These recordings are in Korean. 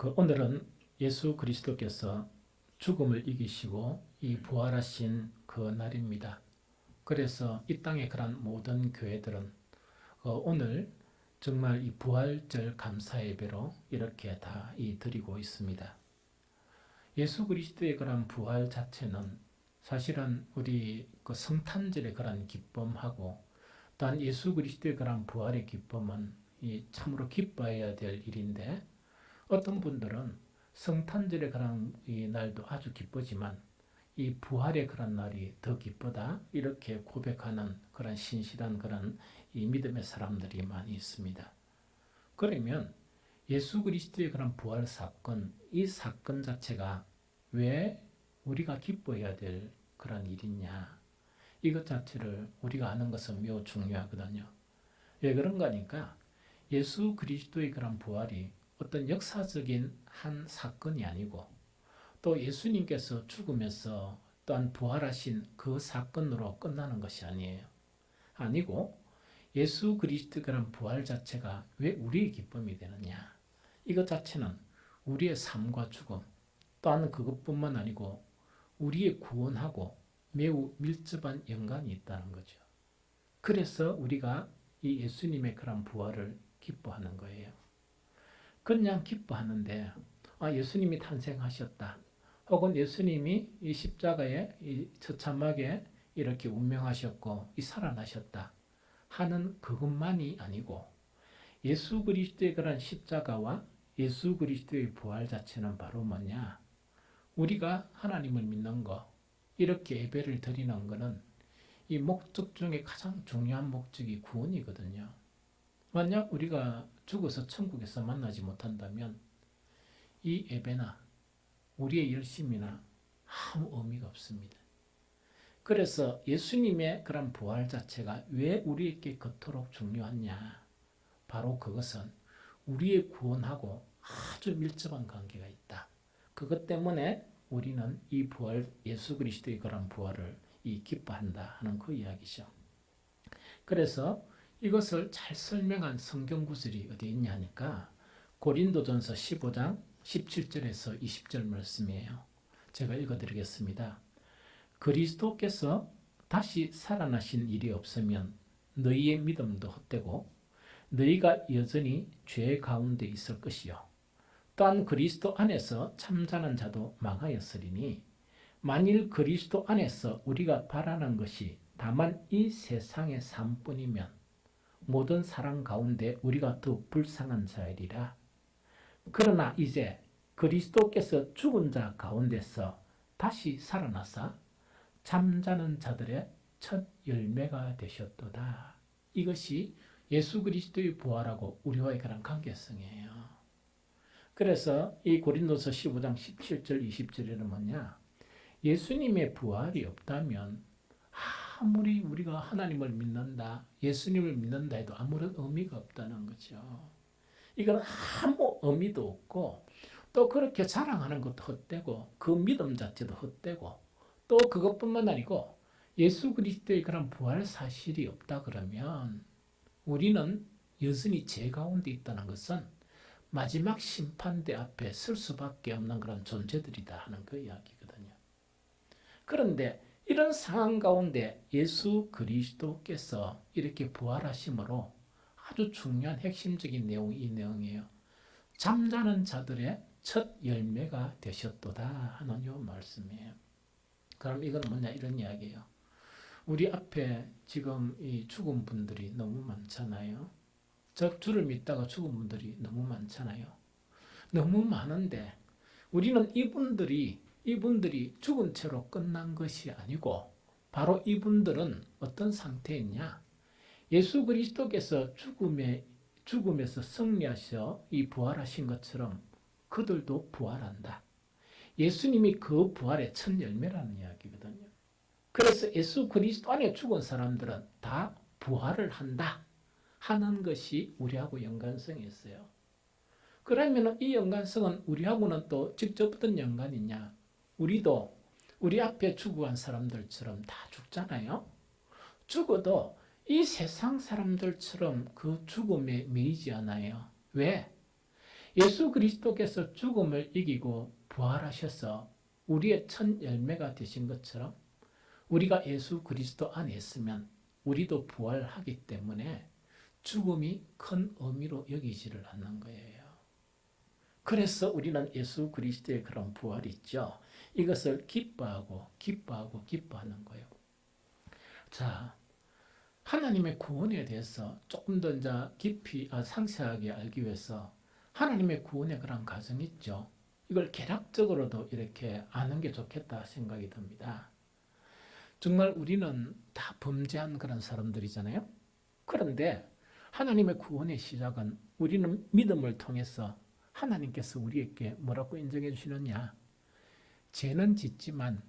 오늘은 예수 그리스도께서 죽음을 이기시고 이 부활하신 그 날입니다. 그래서 이 땅에 그런 모든 교회들은 오늘 정말 이 부활절 감사 예배로 이렇게 다 드리고 있습니다. 예수 그리스도의 그런 부활 자체는 사실은 우리 그 성탄절의 그런 기쁨하고 또한 예수 그리스도의 그런 부활의 기쁨은 참으로 기뻐해야 될 일인데, 어떤 분들은 성탄절의 그런 이 날도 아주 기쁘지만 이 부활의 그런 날이 더 기쁘다, 이렇게 고백하는 그런 신실한 그런 이 믿음의 사람들이 많이 있습니다. 그러면 예수 그리스도의 그런 부활 사건, 이 사건 자체가 왜 우리가 기뻐해야 될 그런 일이냐, 이것 자체를 우리가 아는 것은 매우 중요하거든요. 왜 그런가 하니까 예수 그리스도의 그런 부활이 어떤 역사적인 한 사건이 아니고, 또 예수님께서 죽으면서 또한 부활하신 그 사건으로 끝나는 것이 아니고 예수 그리스도의 그런 부활 자체가 왜 우리의 기쁨이 되느냐, 이것 자체는 우리의 삶과 죽음, 또한 그것뿐만 아니고 우리의 구원하고 매우 밀접한 연관이 있다는 거죠. 그래서 우리가 이 예수님의 그런 부활을 기뻐하는 거예요. 그냥 기뻐하는데, 예수님이 탄생하셨다, 혹은 예수님이 이 십자가에 이 처참하게 이렇게 운명하셨고 살아나셨다 하는 그것만이 아니고, 예수 그리스도의 그런 십자가와 예수 그리스도의 부활 자체는 바로 뭐냐, 우리가 하나님을 믿는 거, 이렇게 예배를 드리는 것은 이 목적 중에 가장 중요한 목적이 구원이거든요. 만약 우리가 죽어서 천국에서 만나지 못한다면 이 예배나 우리의 열심이나 아무 의미가 없습니다. 그래서 예수님의 그런 부활 자체가 왜 우리에게 그토록 중요하냐, 바로 그것은 우리의 구원하고 아주 밀접한 관계가 있다. 그것 때문에 우리는 이 부활, 예수 그리스도의 그런 부활을 기뻐한다 하는 그 이야기죠. 그래서 이것을 잘 설명한 성경 구절이 어디 있냐 하니까 고린도전서 15장 17절에서 20절 말씀이에요. 제가 읽어드리겠습니다. 그리스도께서 다시 살아나신 일이 없으면 너희의 믿음도 헛되고 너희가 여전히 죄 가운데 있을 것이요, 또한 그리스도 안에서 잠자는 자도 망하였으리니, 만일 그리스도 안에서 우리가 바라는 것이 다만 이 세상의 삶뿐이면 모든 사람 가운데 우리가 더 불쌍한 자이리라. 그러나 이제 그리스도께서 죽은 자 가운데서 다시 살아나사 잠자는 자들의 첫 열매가 되셨도다. 이것이 예수 그리스도의 부활하고 우리와의 그런 관계성이에요. 그래서 이 고린도서 15장 17절 20절에는 뭐냐, 예수님의 부활이 없다면 아무리 우리가 하나님을 믿는다, 예수님을 믿는다 해도 아무런 의미가 없다는 거죠. 이건 아무 의미도 없고, 또 그렇게 자랑하는 것도 헛되고 그 믿음 자체도 헛되고, 또 그것뿐만 아니고 예수 그리스도의 그런 부활 사실이 없다 그러면 우리는 여전히 죄 가운데 있다는 것은 마지막 심판대 앞에 설 수밖에 없는 그런 존재들이다 하는 그 이야기거든요. 그런데 이런 상황 가운데 예수 그리스도께서 이렇게 부활하심으로 아주 중요한 핵심적인 내용이 이 내용이에요. 잠자는 자들의 첫 열매가 되셨도다 하는 이 말씀이에요. 그럼 이건 뭐냐, 이런 이야기예요. 우리 앞에 지금 이 죽은 분들이 너무 많잖아요. 주를 믿다가 죽은 분들이 너무 많잖아요. 너무 많은데 우리는 이분들이 죽은 채로 끝난 것이 아니고, 바로 이분들은 어떤 상태에 있냐, 예수 그리스도께서 죽음에서 승리하셔 이 부활하신 것처럼 그들도 부활한다. 예수님이 그 부활의 첫 열매라는 이야기거든요. 그래서 예수 그리스도 안에 죽은 사람들은 다 부활을 한다 하는 것이 우리하고 연관성이 있어요. 그러면 이 연관성은 우리하고는 또 직접 어떤 연관이냐, 우리도 우리 앞에 죽어간 사람들처럼 다 죽잖아요. 죽어도 이 세상 사람들처럼 그 죽음에 매이지 않아요. 왜? 예수 그리스도께서 죽음을 이기고 부활하셔서 우리의 첫 열매가 되신 것처럼 우리가 예수 그리스도 안에 있으면 우리도 부활하기 때문에 죽음이 큰 의미로 여기지를 않는 거예요. 그래서 우리는 예수 그리스도의 그런 부활이 있죠. 이것을 기뻐하는 거예요. 자, 하나님의 구원에 대해서 조금 더 이제 깊이 상세하게 알기 위해서 하나님의 구원의 그런 과정이 있죠. 이걸 개략적으로도 이렇게 아는 게 좋겠다 생각이 듭니다. 정말 우리는 다 범죄한 그런 사람들이잖아요. 그런데 하나님의 구원의 시작은 우리는 믿음을 통해서 하나님께서 우리에게 뭐라고 인정해 주시느냐? 죄는 짓지만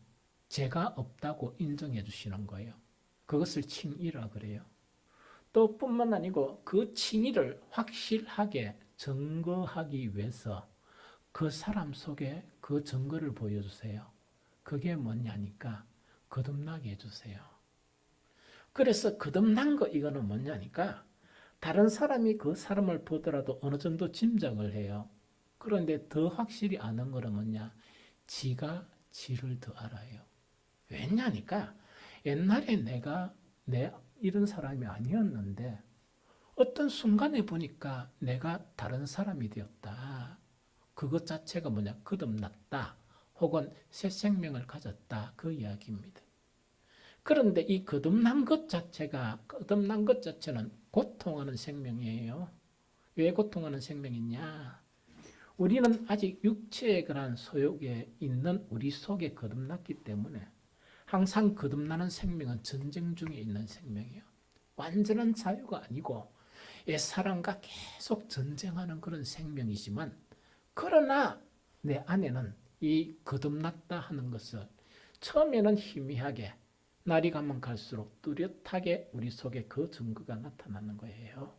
죄가 없다고 인정해 주시는 거예요. 그것을 칭의라 그래요. 또 뿐만 아니고 그 칭의를 확실하게 증거하기 위해서 그 사람 속에 그 증거를 보여주세요. 그게 뭐냐니까 거듭나게 해주세요. 그래서 거듭난 거 이거는 뭐냐니까 다른 사람이 그 사람을 보더라도 어느 정도 짐작을 해요. 그런데 더 확실히 아는 거는 뭐냐? 지가 지를 더 알아요. 왜냐니까 옛날에 내가 이런 사람이 아니었는데 어떤 순간에 보니까 내가 다른 사람이 되었다. 그것 자체가 뭐냐? 거듭났다. 혹은 새 생명을 가졌다. 그 이야기입니다. 그런데 이 거듭난 것 자체는 고통하는 생명이에요. 왜 고통하는 생명이냐? 우리는 아직 육체의 그런 소욕에 있는 우리 속에 거듭났기 때문에 항상 거듭나는 생명은 전쟁 중에 있는 생명이에요. 완전한 자유가 아니고 옛사람과 계속 전쟁하는 그런 생명이지만 그러나 내 안에는 이 거듭났다 하는 것을 처음에는 희미하게 날이 가면 갈수록 뚜렷하게 우리 속에 그 증거가 나타나는 거예요.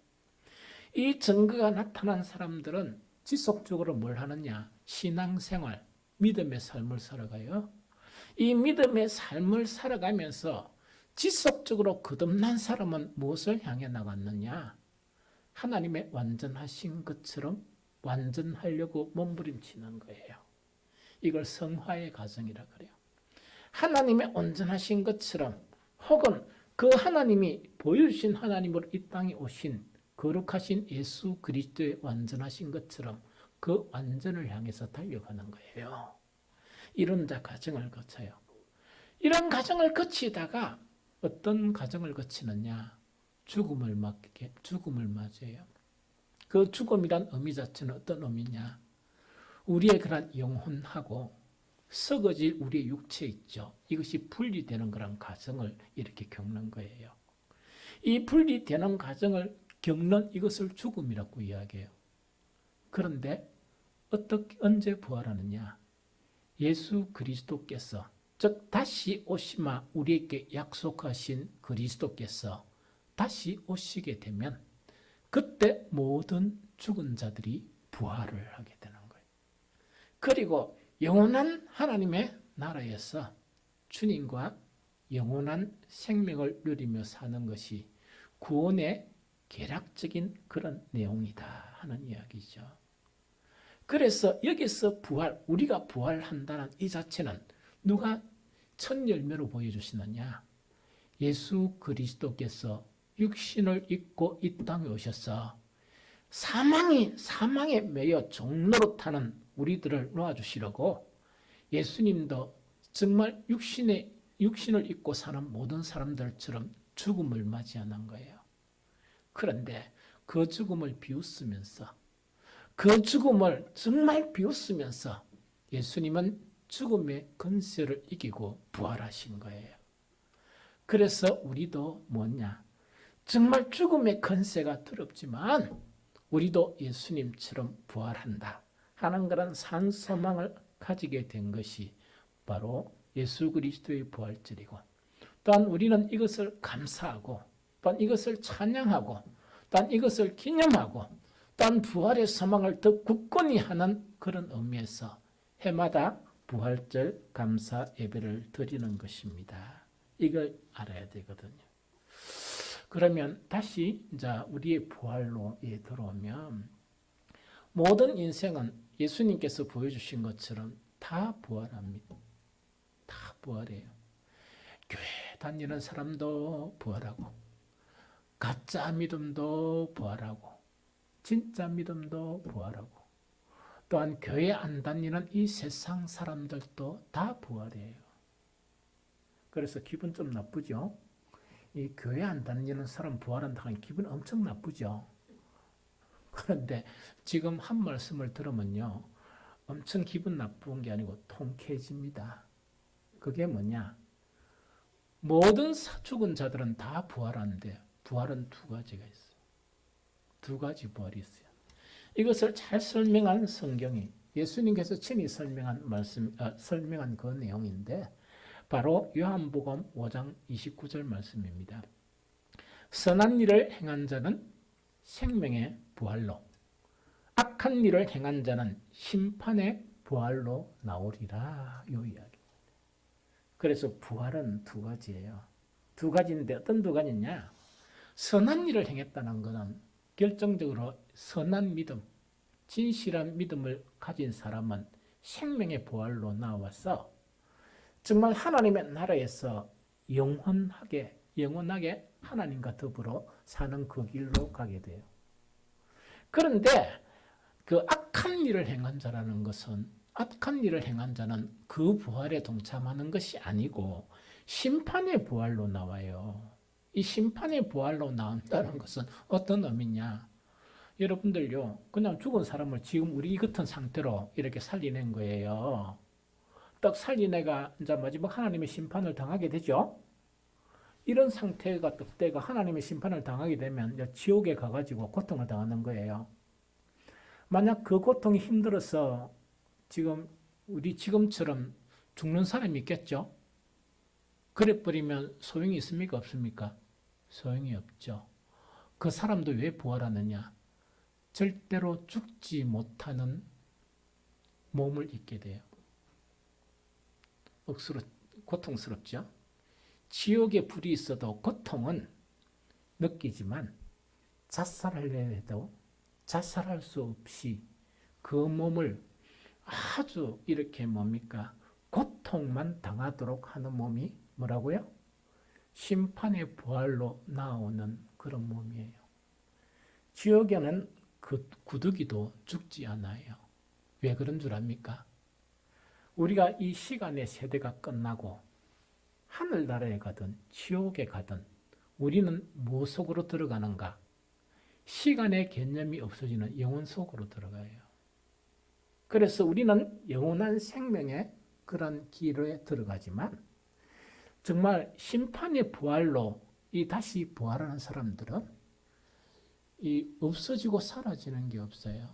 이 증거가 나타난 사람들은 지속적으로 뭘 하느냐? 신앙생활, 믿음의 삶을 살아가요. 이 믿음의 삶을 살아가면서 지속적으로 거듭난 사람은 무엇을 향해 나갔느냐? 하나님의 완전하신 것처럼 완전하려고 몸부림치는 거예요. 이걸 성화의 과정이라 그래요. 하나님의 온전하신 것처럼 혹은 그 하나님이 보여주신 하나님으로 이 땅에 오신 거룩하신 예수 그리스도의 완전하신 것처럼 그 완전을 향해서 달려가는 거예요. 이런 과정을 거쳐요. 이런 과정을 거치다가 어떤 과정을 거치느냐? 죽음을 맞아요. 그 죽음이란 의미 자체는 어떤 의미냐? 우리의 그런 영혼하고 썩어질 우리의 육체 있죠. 이것이 분리되는 그런 과정을 이렇게 겪는 거예요. 이 분리되는 과정을 겪는 이것을 죽음이라고 이야기해요. 그런데 언제 부활하느냐? 예수 그리스도께서 즉 다시 오시마 우리에게 약속하신 그리스도께서 다시 오시게 되면 그때 모든 죽은 자들이 부활을 하게 되는 거예요. 그리고 영원한 하나님의 나라에서 주님과 영원한 생명을 누리며 사는 것이 구원의 개략적인 그런 내용이다 하는 이야기죠. 그래서 여기서 우리가 부활한다는 이 자체는 누가 첫 열매로 보여주시느냐? 예수 그리스도께서 육신을 입고 이 땅에 오셔서 사망에 매여 종로로 타는 우리들을 놓아주시려고 예수님도 정말 육신을 입고 사는 모든 사람들처럼 죽음을 맞이하는 거예요. 그런데 그 죽음을 비웃으면서 그 죽음을 정말 비웃으면서 예수님은 죽음의 권세를 이기고 부활하신 거예요. 그래서 우리도 뭐냐? 정말 죽음의 권세가 두렵지만 우리도 예수님처럼 부활한다 하는 그런 산소망을 가지게 된 것이 바로 예수 그리스도의 부활절이고 또한 우리는 이것을 감사하고 또한 이것을 찬양하고 또한 이것을 기념하고 또한 부활의 소망을 더 굳건히 하는 그런 의미에서 해마다 부활절 감사 예배를 드리는 것입니다. 이걸 알아야 되거든요. 그러면 다시 이제 우리의 부활로에 들어오면 모든 인생은 예수님께서 보여주신 것처럼 다 부활합니다. 다 부활해요. 교회 다니는 사람도 부활하고, 가짜 믿음도 부활하고, 진짜 믿음도 부활하고, 또한 교회 안 다니는 이 세상 사람들도 다 부활해요. 그래서 기분 좀 나쁘죠? 이 교회 안 다니는 사람 부활한다고 하면 기분 엄청 나쁘죠? 그런데 지금 한 말씀을 들으면요, 엄청 기분 나쁜 게 아니고 통쾌해집니다. 그게 뭐냐? 모든 죽은 자들은 다 부활하는데 부활은 두 가지가 있어요. 두 가지 부활이 있어요. 이것을 잘 설명한 성경이 예수님께서 친히 설명한 그 내용인데 바로 요한복음 5장 29절 말씀입니다. 선한 일을 행한 자는 생명의 부활로, 악한 일을 행한 자는 심판의 부활로 나오리라. 요 이야기. 그래서 부활은 두 가지예요. 두 가지인데 어떤 두 가지냐? 선한 일을 행했다는 것은 결정적으로 선한 믿음, 진실한 믿음을 가진 사람은 생명의 부활로 나와서 정말 하나님의 나라에서 영원하게 하나님과 더불어 사는 그 길로 가게 돼요. 그런데 그 악한 일을 행한 자라는 것은 악한 일을 행한 자는 그 부활에 동참하는 것이 아니고 심판의 부활로 나와요. 이 심판의 부활로 나온다는 것은 어떤 의미냐? 여러분들요, 그냥 죽은 사람을 지금 우리 같은 상태로 이렇게 살리는 거예요. 딱 살린 애가 이제 마지막 하나님의 심판을 당하게 되죠. 이런 상태가 때가 하나님의 심판을 당하게 되면 이제 지옥에 가가지고 고통을 당하는 거예요. 만약 그 고통이 힘들어서 지금 우리 지금처럼 죽는 사람이 있겠죠? 그래 버리면 소용이 있습니까? 없습니까? 소용이 없죠. 그 사람도 왜 부활하느냐? 절대로 죽지 못하는 몸을 입게 돼요. 억수로 고통스럽죠? 지옥에 불이 있어도 고통은 느끼지만 자살하려 해도 자살할 수 없이 그 몸을 아주 이렇게 뭡니까? 고통만 당하도록 하는 몸이 뭐라고요? 심판의 부활로 나오는 그런 몸이에요. 지옥에는 그 구더기도 죽지 않아요. 왜 그런 줄 압니까? 우리가 이 시간의 세대가 끝나고 하늘나라에 가든 지옥에 가든 우리는 뭐 속으로 들어가는가? 시간의 개념이 없어지는 영혼 속으로 들어가요. 그래서 우리는 영원한 생명의 그런 길에 들어가지만 정말 심판의 부활로 이 다시 부활하는 사람들은 이 없어지고 사라지는 게 없어요.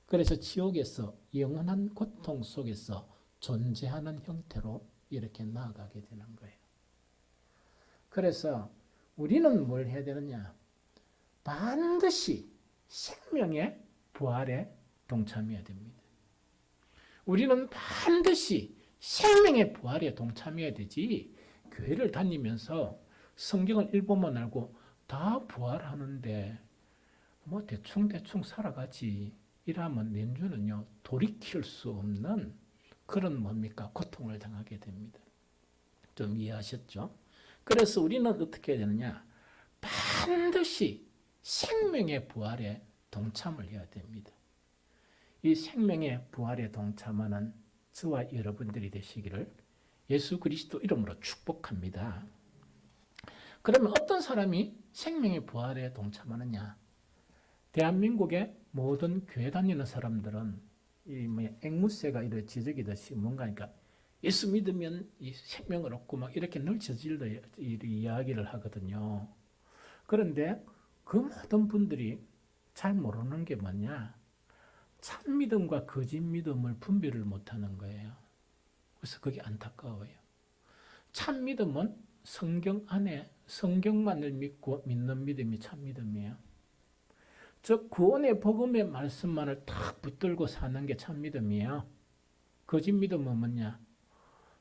그래서 지옥에서 영원한 고통 속에서 존재하는 형태로 이렇게 나아가게 되는 거예요. 그래서 우리는 뭘 해야 되느냐? 반드시 생명의 부활에 동참해야 됩니다. 우리는 반드시 생명의 부활에 동참해야 되지 교회를 다니면서 성경을 일본만 알고 다 부활하는데 뭐 대충 살아가지 이러면 내주는요 돌이킬 수 없는 그런 뭡니까 고통을 당하게 됩니다. 좀 이해하셨죠? 그래서 우리는 어떻게 해야 되느냐? 반드시 생명의 부활에 동참을 해야 됩니다. 이 생명의 부활에 동참하는 저와 여러분들이 되시기를 예수 그리스도 이름으로 축복합니다. 그러면 어떤 사람이 생명의 부활에 동참하느냐? 대한민국의 모든 교회 다니는 사람들은 이 앵무새가 이렇게 지저귀듯이 뭔가니까 예수 믿으면 이 생명을 얻고 막 이렇게 늘 저질러 이야기를 하거든요. 그런데 그 모든 분들이 잘 모르는 게 뭐냐? 참 믿음과 거짓 믿음을 분별을 못하는 거예요. 그래서 그게 안타까워요. 참 믿음은 성경 안에 성경만을 믿고 믿는 믿음이 참 믿음이에요. 즉 구원의 복음의 말씀만을 딱 붙들고 사는 게 참 믿음이에요. 거짓 믿음은 뭐냐?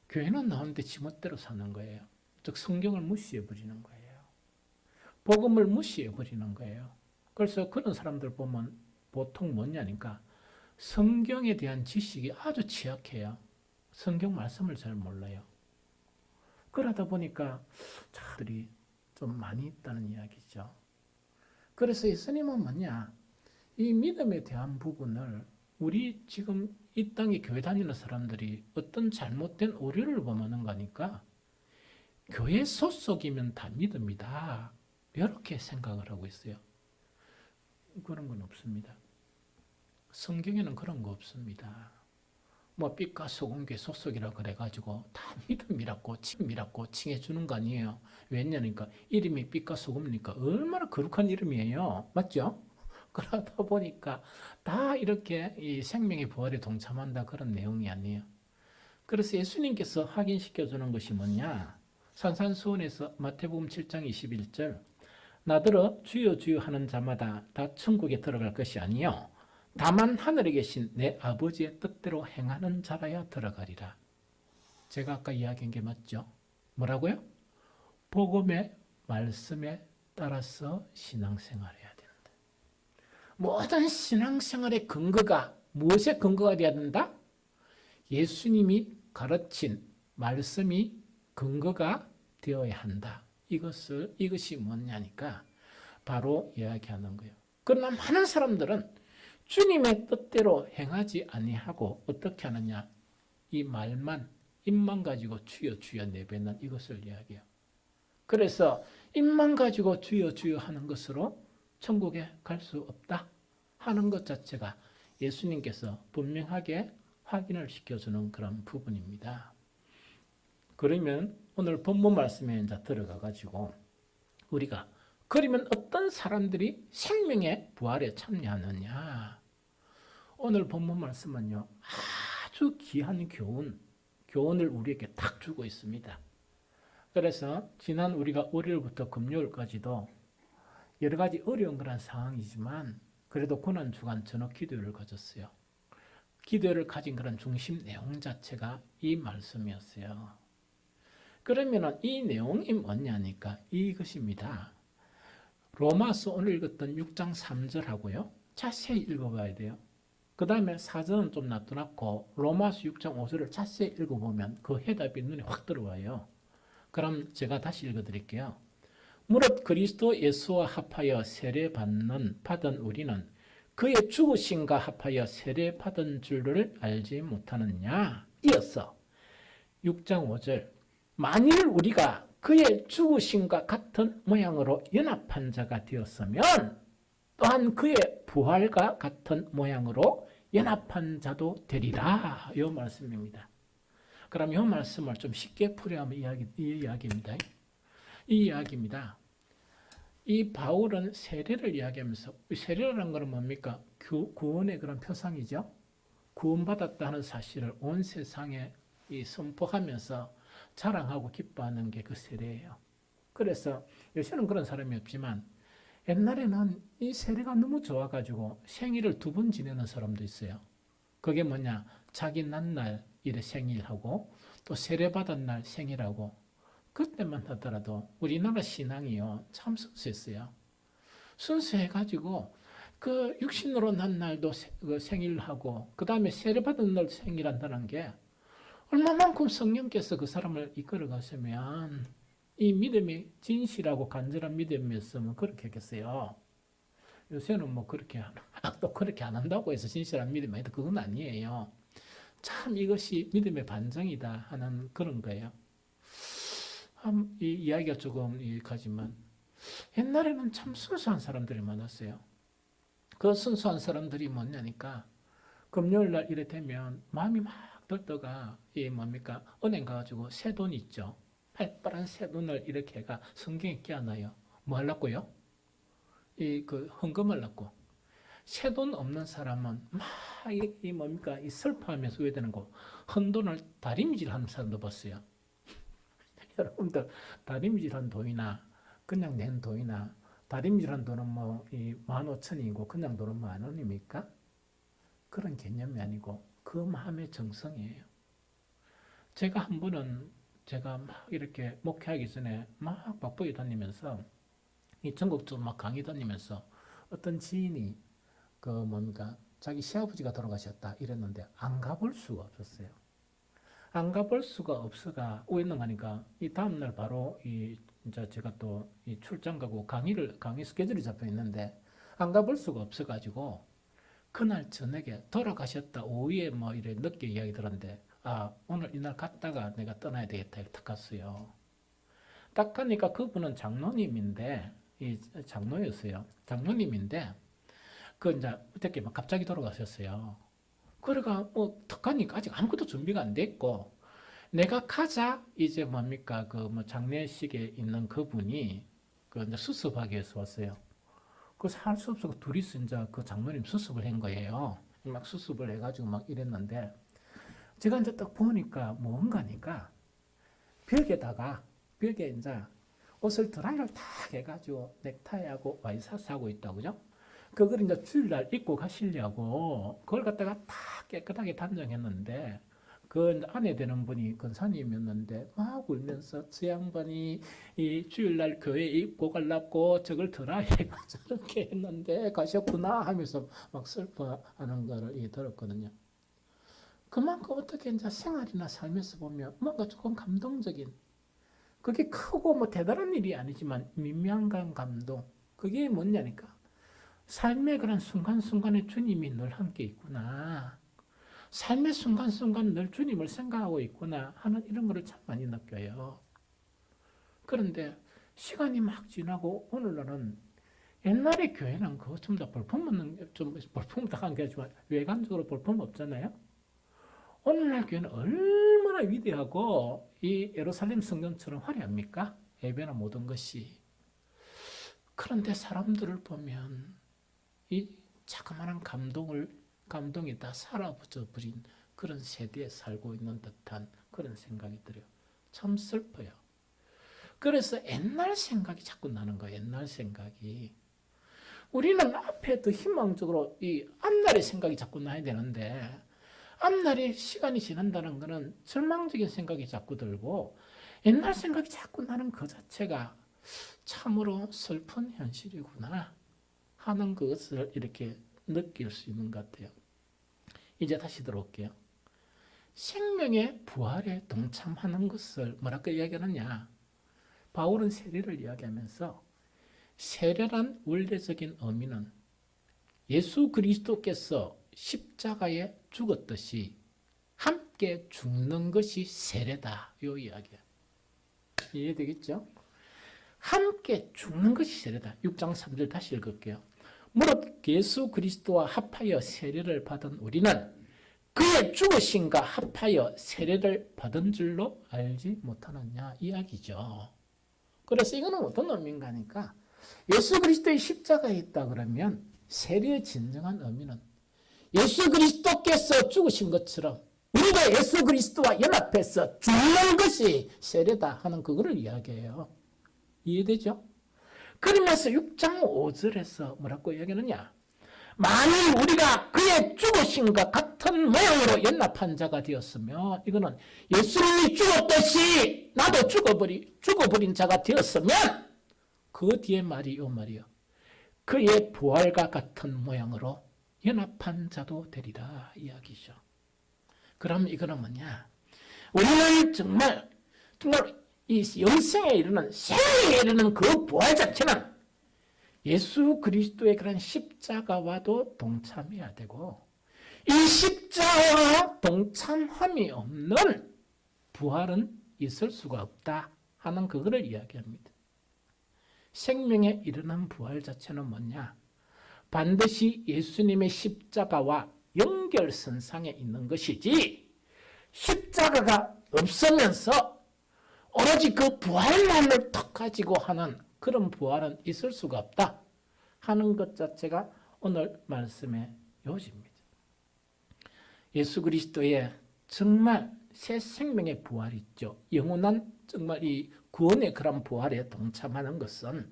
교회는 나오는데 지멋대로 사는 거예요. 즉 성경을 무시해 버리는 거예요. 복음을 무시해 버리는 거예요. 그래서 그런 사람들 보면 보통 뭐냐니까 성경에 대한 지식이 아주 취약해요. 성경 말씀을 잘 몰라요. 그러다 보니까 자들이 좀 많이 있다는 이야기죠. 그래서 예수님은 뭐냐? 이 믿음에 대한 부분을 우리 지금 이 땅에 교회 다니는 사람들이 어떤 잘못된 오류를 범하는 거니까 교회 소속이면 다 믿음이다. 이렇게 생각을 하고 있어요. 그런 건 없습니다. 성경에는 그런 거 없습니다. 뭐 빛과 소금교회 소속이라 그래가지고 다 믿음이라고 칭해주는 거 아니에요. 왜냐니까 이름이 빛과 소금이니까 얼마나 거룩한 이름이에요. 맞죠? 그러다 보니까 다 이렇게 이 생명의 부활에 동참한다 그런 내용이 아니에요. 그래서 예수님께서 확인시켜주는 것이 뭐냐? 산산수훈에서 마태복음 7장 21절 나더러 주여 주여 하는 자마다 다 천국에 들어갈 것이 아니요 다만 하늘에 계신 내 아버지의 뜻대로 행하는 자라야 들어가리라. 제가 아까 이야기한 게 맞죠? 뭐라고요? 복음의 말씀에 따라서 신앙생활해야 된다. 모든 신앙생활의 근거가 무엇에 근거가 되어야 된다? 예수님이 가르친 말씀이 근거가 되어야 한다. 이것이 뭐냐니까 바로 이야기하는 거예요. 그러나 많은 사람들은 주님의 뜻대로 행하지 아니하고 어떻게 하느냐? 이 말만 입만 가지고 주여 주여 내뱉는 이것을 이야기해요. 그래서 입만 가지고 주여 주여 하는 것으로 천국에 갈 수 없다 하는 것 자체가 예수님께서 분명하게 확인을 시켜주는 그런 부분입니다. 그러면 오늘 본문 말씀에 이제 들어가 가지고 우리가 그러면 어떤 사람들이 생명의 부활에 참여하느냐? 오늘 본문 말씀은요 아주 귀한 교훈을 우리에게 딱 주고 있습니다. 그래서 지난 우리가 월요일부터 금요일까지도 여러 가지 어려운 그런 상황이지만 그래도 고난주간 저녁 기도를 가졌어요. 기도를 가진 그런 중심 내용 자체가 이 말씀이었어요. 그러면 이 내용이 뭐냐니까 이것입니다. 로마서 오늘 읽었던 6장 3절하고요. 자세히 읽어봐야 돼요. 그 다음에 사전은 좀 놔둬놓고 로마서 6장 5절을 자세히 읽어보면 그 해답이 눈에 확 들어와요. 그럼 제가 다시 읽어드릴게요. 무릇 그리스도 예수와 합하여 받은 우리는 그의 죽으심과 합하여 세례받은 줄을 알지 못하느냐? 이어서 6장 5절 만일 우리가 그의 죽으심과 같은 모양으로 연합한 자가 되었으면 또한 그의 부활과 같은 모양으로 연합한 자도 되리라. 이 말씀입니다. 그럼 이 말씀을 좀 쉽게 풀이하면 이 이야기입니다. 이 이야기입니다. 이 바울은 세례를 이야기하면서 세례라는 것은 뭡니까? 구원의 그런 표상이죠. 구원받았다는 사실을 온 세상에 선포하면서 자랑하고 기뻐하는 게 그 세례예요. 그래서 요새는 그런 사람이 없지만 옛날에는 이 세례가 너무 좋아가지고 생일을 2번 지내는 사람도 있어요. 그게 뭐냐? 자기 난날 이래 생일하고 또 세례받은 날 생일하고 그때만 하더라도 우리나라 신앙이요 참 순수했어요. 순수해가지고 그 육신으로 난 날도 생일하고 그 다음에 세례받은 날 생일한다는 게 얼마만큼 성령께서 그 사람을 이끌어 가시면 이 믿음이 진실하고 간절한 믿음이었으면 그렇게 했겠어요. 요새는 뭐 그렇게 또 그렇게 안 한다고 해서 진실한 믿음이 아니다. 그건 아니에요. 참 이것이 믿음의 반증이다 하는 그런 거예요. 이 이야기가 조금 가지만 옛날에는 참 순수한 사람들이 많았어요. 그 순수한 사람들이 뭐냐니까 금요일 날 이래 되면 마음이 막 들다가 이 뭡니까 은행 가가지고 새 돈 있죠. 빨빨한 새 돈을 이렇게 해가 성경에 끼워놔요. 뭐 하려고요? 그 헌금하려고. 새 돈 없는 사람은 막 이 뭡니까 이 슬퍼하면서 왜 되는 거? 헌돈을 다림질하는 사람도 봤어요. 여러분들 다림질한 돈이나 그냥 낸 돈이나 다림질한 돈은 뭐 15,000원이고 그냥 돈은 10,000원입니까? 그런 개념이 아니고 그 마음의 정성이에요. 제가 한 번은 제가 막 이렇게 목회하기 전에 막 바쁘게 다니면서 이 전국적으로 막 강의 다니면서 어떤 지인이 그 뭡니까 자기 시아버지가 돌아가셨다 이랬는데 안 가볼 수가 없었어요. 안 가볼 수가 없어가 왜 있는가 하니까 이 다음날 바로 이 이제 제가 또 이 출장 가고 강의 스케줄이 잡혀 있는데 안 가볼 수가 없어가지고 그날 저녁에 돌아가셨다 오후에 뭐 이래 늦게 이야기 들었는데 아 오늘 이날 갔다가 내가 떠나야 되겠다 이렇게 딱 갔어요. 딱 가니까 그분은 장로님인데 이 장로였어요. 장로님인데 그 이제 어떻게 막 갑자기 돌아가셨어요. 그래가 뭐 탁 가니까 아직 아무것도 준비가 안 됐고 내가 가자 이제 뭡니까 그 뭐 장례식에 있는 그분이 그 이제 수습하기 위해서 왔어요. 그래서 할 수 없어서 둘이서 이제 그 장로님 수습을 한 거예요. 막 수습을 해가지고 막 이랬는데 제가 이제 딱 보니까 뭔가니까 벽에 이제 옷을 드라이를 탁 해가지고 넥타이하고 와이셔츠하고 있다고 그죠? 그걸 이제 주일날 입고 가시려고 그걸 갖다가 탁 깨끗하게 단정했는데 그 안에 되는 분이 권사님이었는데 막 울면서 저 양반이 이 주일날 교회에 입고 가려고 저걸 드라이해가 저렇게 했는데 가셨구나 하면서 막 슬퍼하는 거를 들었거든요. 그만큼 어떻게 이제 생활이나 삶에서 보면 뭔가 조금 감동적인 그게 크고 뭐 대단한 일이 아니지만 민망한 감동 그게 뭐냐니까 삶의 그런 순간순간에 주님이 늘 함께 있구나. 삶의 순간순간 늘 주님을 생각하고 있구나 하는 이런 거를 참 많이 느껴요. 그런데 시간이 막 지나고 오늘날은 옛날에 교회는 그거 좀 더 볼품없는 좀 볼품당한 게 아니지만 외관적으로 볼품 없잖아요. 오늘날 교회는 얼마나 위대하고 이 예루살렘 성전처럼 화려합니까? 예배나 모든 것이. 그런데 사람들을 보면 이 자그마한 감동이 다 사라져 버린 그런 세대에 살고 있는 듯한 그런 생각이 들어요. 참 슬퍼요. 그래서 옛날 생각이 자꾸 나는 거예요. 옛날 생각이. 우리는 앞에 더 희망적으로 이 앞날의 생각이 자꾸 나야 되는데 앞날에 시간이 지난다는 것은 절망적인 생각이 자꾸 들고 옛날 생각이 자꾸 나는 그 자체가 참으로 슬픈 현실이구나 하는 것을 이렇게 느낄 수 있는 것 같아요. 이제 다시 들어올게요. 생명의 부활에 동참하는 것을 뭐라고 이야기하느냐. 바울은 세례를 이야기하면서 세례란 원래적인 의미는 예수 그리스도께서 십자가에 죽었듯이 함께 죽는 것이 세례다. 이 이야기야. 이해되겠죠? 함께 죽는 것이 세례다. 6장 3절 다시 읽을게요. 무릇 예수 그리스도와 합하여 세례를 받은 우리는 그의 죽으심과 합하여 세례를 받은 줄로 알지 못하느냐 이야기죠. 그래서 이거는 어떤 의미인가 하니까 예수 그리스도의 십자가에 있다 그러면 세례의 진정한 의미는 예수 그리스도께서 죽으신 것처럼 우리가 예수 그리스도와 연합해서 죽는 것이 세례다 하는 그거를 이야기해요. 이해되죠? 그러면서 6장 5절에서 뭐라고 이야기하느냐? 만일 우리가 그의 죽으심과 같은 모양으로 연합한 자가 되었으면 이거는 예수님이 죽었듯이 나도 죽어버린 자가 되었으면 그 뒤에 말이 요 말이요. 그의 부활과 같은 모양으로 연합한 자도 되리라 이야기죠. 그럼 이거는 뭐냐? 우리는 정말 이 영생에 이르는 생명에 이르는 그 부활 자체는 예수 그리스도의 그런 십자가와도 동참해야 되고 이 십자가와 동참함이 없는 부활은 있을 수가 없다 하는 그거를 이야기합니다. 생명에 이르는 부활 자체는 뭐냐? 반드시 예수님의 십자가와 연결선상에 있는 것이지 십자가가 없으면서 오로지 그 부활만을 턱 가지고 하는 그런 부활은 있을 수가 없다 하는 것 자체가 오늘 말씀의 요지입니다. 예수 그리스도의 정말 새 생명의 부활이 있죠. 영원한 정말 이 구원의 그런 부활에 동참하는 것은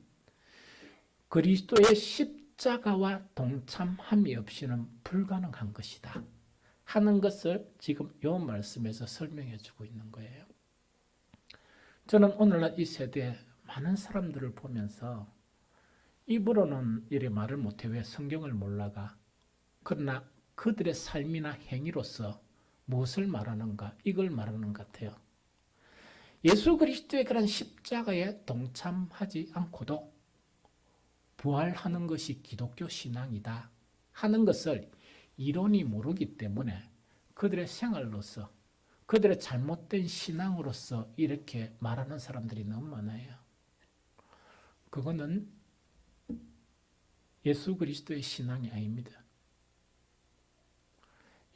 그리스도의 십자가와 동참함이 없이는 불가능한 것이다 하는 것을 지금 이 말씀에서 설명해 주고 있는 거예요. 저는 오늘날 이 세대에 많은 사람들을 보면서 입으로는 이래 말을 못해 왜 성경을 몰라가 그러나 그들의 삶이나 행위로서 무엇을 말하는가? 이걸 말하는 것 같아요. 예수 그리스도의 그런 십자가에 동참하지 않고도 부활하는 것이 기독교 신앙이다 하는 것을 이론이 모르기 때문에 그들의 생활로서, 그들의 잘못된 신앙으로서 이렇게 말하는 사람들이 너무 많아요. 그거는 예수 그리스도의 신앙이 아닙니다.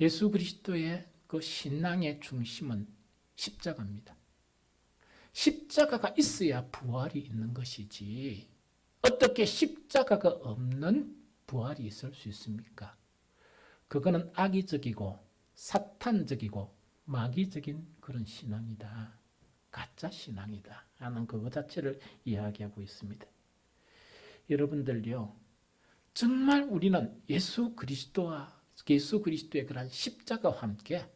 예수 그리스도의 그 신앙의 중심은 십자가입니다. 십자가가 있어야 부활이 있는 것이지 어떻게 십자가가 없는 부활이 있을 수 있습니까? 그거는 악의적이고 사탄적이고 마귀적인 그런 신앙이다. 가짜 신앙이다 하는 그거 자체를 이야기하고 있습니다. 여러분들요, 정말 우리는 예수 그리스도의 그런 십자가와 함께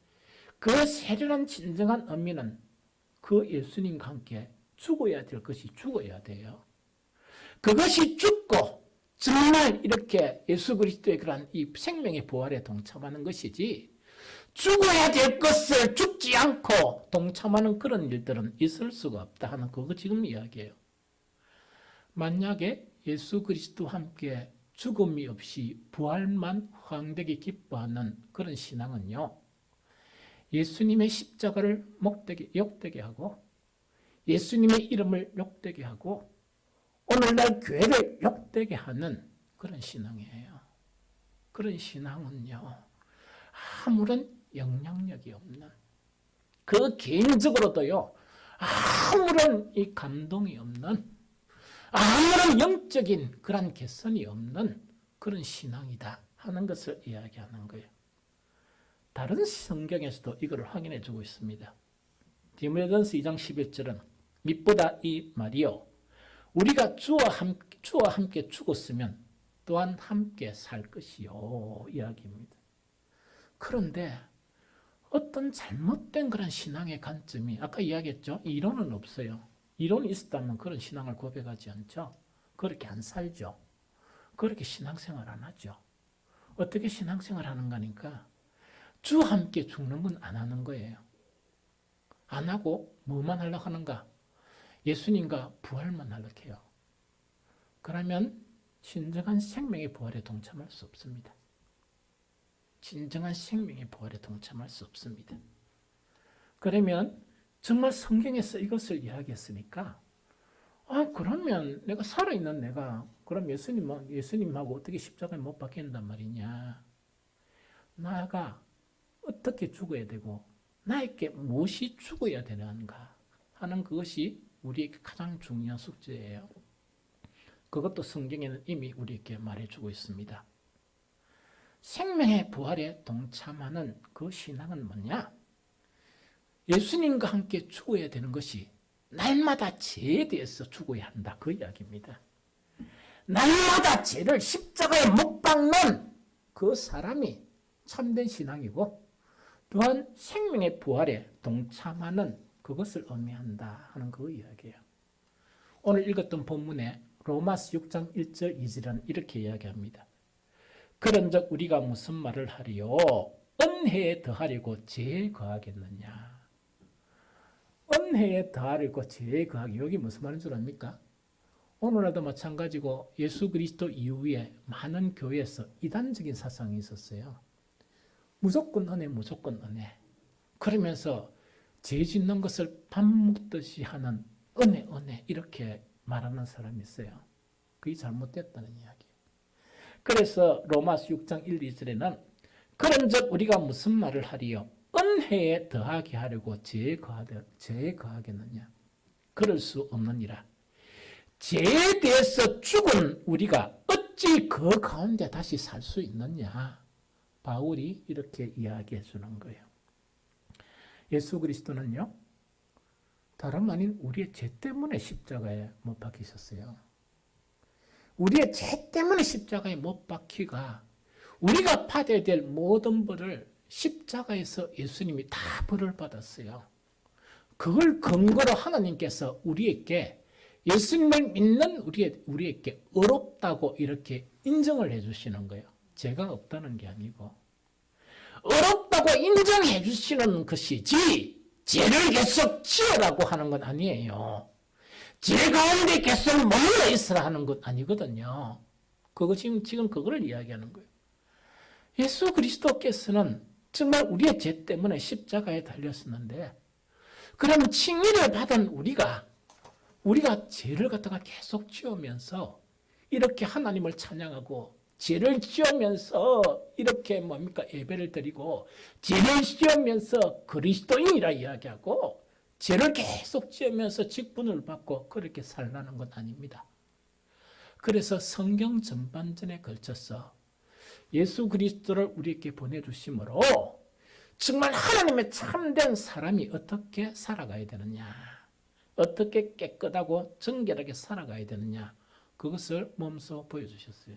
그 세련한 진정한 의미는 그 예수님과 함께 죽어야 될 것이 죽어야 돼요. 그것이 죽고 정말 이렇게 예수 그리스도의 그런 이 생명의 부활에 동참하는 것이지 죽어야 될 것을 죽지 않고 동참하는 그런 일들은 있을 수가 없다 하는 그거 지금 이야기해요. 만약에 예수 그리스도와 함께 죽음이 없이 부활만 황되게 기뻐하는 그런 신앙은요, 예수님의 십자가를 욕되게 하고 예수님의 이름을 욕되게 하고 오늘날 교회를 욕되게 하는 그런 신앙이에요. 그런 신앙은요, 아무런 영향력이 없는, 그 개인적으로도요, 아무런 이 감동이 없는, 아무런 영적인 그런 개선이 없는 그런 신앙이다 하는 것을 이야기하는 거예요. 다른 성경에서도 이걸 확인해 주고 있습니다. 디모데전서 2장 11절은 밑보다 이 말이요, 우리가 주와 함께 죽었으면 또한 함께 살 것이요 이야기입니다. 그런데 어떤 잘못된 그런 신앙의 관점이 아까 이야기했죠. 이론은 없어요. 이론이 있었다면 그런 신앙을 고백하지 않죠. 그렇게 안 살죠. 그렇게 신앙생활 안 하죠. 어떻게 신앙생활 하는 거니까 주와 함께 죽는 건 안 하는 거예요. 안 하고 뭐만 하려고 하는가? 예수님과 부활만 하려고 해요. 그러면 진정한 생명의 부활에 동참할 수 없습니다. 진정한 생명의 부활에 동참할 수 없습니다. 그러면 정말 성경에서 이것을 이야기했으니까 그러면 내가 살아있는 내가 그럼 예수님하고 어떻게 십자가에 못 박힌단 말이냐. 나가 어떻게 죽어야 되고 나에게 무엇이 죽어야 되는가 하는 그것이 우리에게 가장 중요한 숙제예요. 그것도 성경에는 이미 우리에게 말해주고 있습니다. 생명의 부활에 동참하는 그 신앙은 뭐냐? 예수님과 함께 죽어야 되는 것이 날마다 죄에 대해서 죽어야 한다. 그 이야기입니다. 날마다 죄를 십자가에 못 박는 그 사람이 참된 신앙이고 또한 생명의 부활에 동참하는 그것을 의미한다 하는 그 이야기예요. 오늘 읽었던 본문에 로마서 6장 1절 2절은 이렇게 이야기합니다. 그런즉 우리가 무슨 말을 하리요? 은혜에 더하려고 죄에 거하겠느냐? 은혜에 더하려고 죄에 거하기, 여기 무슨 말인 줄 압니까? 오늘날도 마찬가지고 예수 그리스도 이후에 많은 교회에서 이단적인 사상이 있었어요. 무조건 은혜, 무조건 은혜. 그러면서 죄 짓는 것을 밥 먹듯이 하는 은혜 이렇게 말하는 사람이 있어요. 그게 잘못됐다는 이야기. 그래서 로마서 6장 1, 2절에는 그런즉 우리가 무슨 말을 하리요? 은혜에 더하게 하려고 죄에 거하겠느냐? 그럴 수 없느니라. 죄에 대해서 죽은 우리가 어찌 그 가운데 다시 살 수 있느냐? 바울이 이렇게 이야기해 주는 거예요. 예수 그리스도는요, 다름 아닌 우리의 죄 때문에 십자가에 못 박히셨어요. 우리의 죄 때문에 십자가에 못 박히가 우리가 받아야 될 모든 벌을 십자가에서 예수님이 다 벌을 받았어요. 그걸 근거로 하나님께서 우리에게 예수님을 믿는 우리에게 의롭다고 이렇게 인정을 해주시는 거예요. 죄가 없다는 게 아니고 어렵다고 인정해 주시는 것이지 죄를 계속 지으라고 하는 건 아니에요. 죄 가운데 계속 머물러 있으라 하는 것 아니거든요. 그거 지금 그걸 이야기하는 거예요. 예수 그리스도께서는 정말 우리의 죄 때문에 십자가에 달렸었는데, 그러면 칭의를 받은 우리가 죄를 갖다가 계속 지으면서 이렇게 하나님을 찬양하고 죄를 지으면서 이렇게 예배를 드리고 죄를 지으면서 그리스도인이라 이야기하고 죄를 계속 지으면서 직분을 받고 그렇게 살라는 건 아닙니다. 그래서 성경 전반전에 걸쳐서 예수 그리스도를 우리에게 보내주심으로 정말 하나님의 참된 사람이 어떻게 살아가야 되느냐, 어떻게 깨끗하고 정결하게 살아가야 되느냐, 그것을 몸소 보여주셨어요.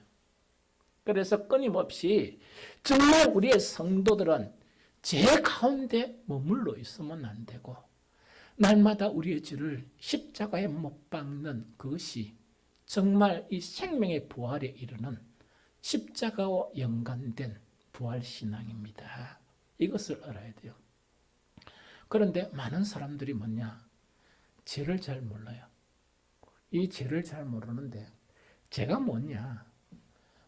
그래서 끊임없이 정말 우리의 성도들은 죄 가운데 머물러 있으면 안 되고 날마다 우리의 죄를 십자가에 못 박는 그것이 정말 이 생명의 부활에 이르는 십자가와 연관된 부활신앙입니다. 이것을 알아야 돼요. 그런데 많은 사람들이 뭐냐? 죄를 잘 몰라요. 이 죄를 잘 모르는데 죄가 뭐냐?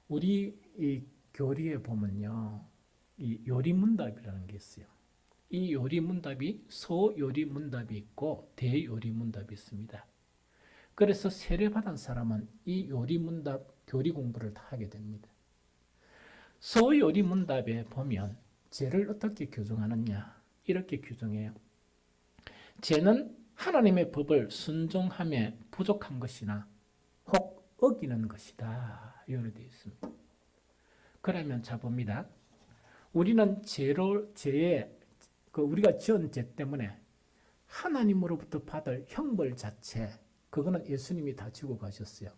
우리 이 교리에 보면요, 이 요리문답이라는 게 있어요. 이 요리문답이 소요리문답이 있고 대요리문답이 있습니다. 그래서 세례받은 사람은 이 요리문답 교리 공부를 다 하게 됩니다. 소요리문답에 보면 죄를 어떻게 규정하느냐, 이렇게 규정해요. 죄는 하나님의 법을 순종함에 부족한 것이나 혹 어기는 것이다, 이렇게 되어 있습니다. 그러면 자 봅니다. 우리는 우리가 지은 죄 때문에 하나님으로부터 받을 형벌 자체, 그거는 예수님이 다 지고 가셨어요.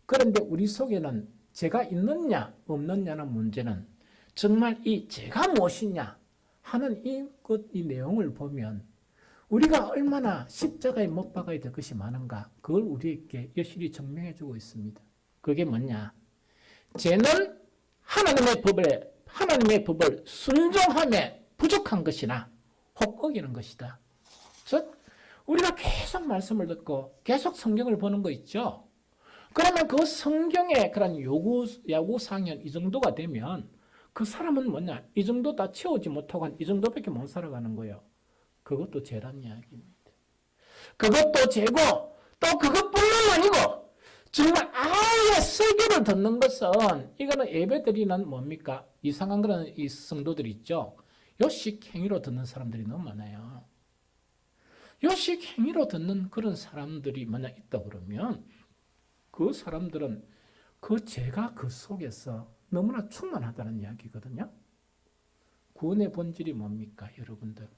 그런데 우리 속에는 죄가 있느냐 없느냐는 문제는 정말 이 죄가 무엇이냐 하는 이 내용을 보면 우리가 얼마나 십자가에 못 박아야 될 것이 많은가, 그걸 우리에게 여실히 증명해 주고 있습니다. 그게 뭐냐? 죄는 하나님의 법을 순종함에 부족한 것이나 혹 어기는 것이다. 즉 우리가 계속 말씀을 듣고 계속 성경을 보는 거 있죠. 그러면 그 성경의 그런 야구사항이 이 정도가 되면 그 사람은 뭐냐? 이 정도 다 채우지 못하고 이 정도밖에 못 살아가는 거예요. 그것도 죄란 이야기입니다. 그것도 죄고 또 그것뿐만 아니고 정말 아예 설교를 듣는 것은, 이거는 예배드리는 뭡니까? 이상한 그런 이 성도들 있죠. 요식 행위로 듣는 사람들이 너무 많아요. 요식 행위로 듣는 그런 사람들이 만약 있다 그러면 그 사람들은 그 죄가 그 속에서 너무나 충만하다는 이야기거든요. 구원의 본질이 뭡니까, 여러분들?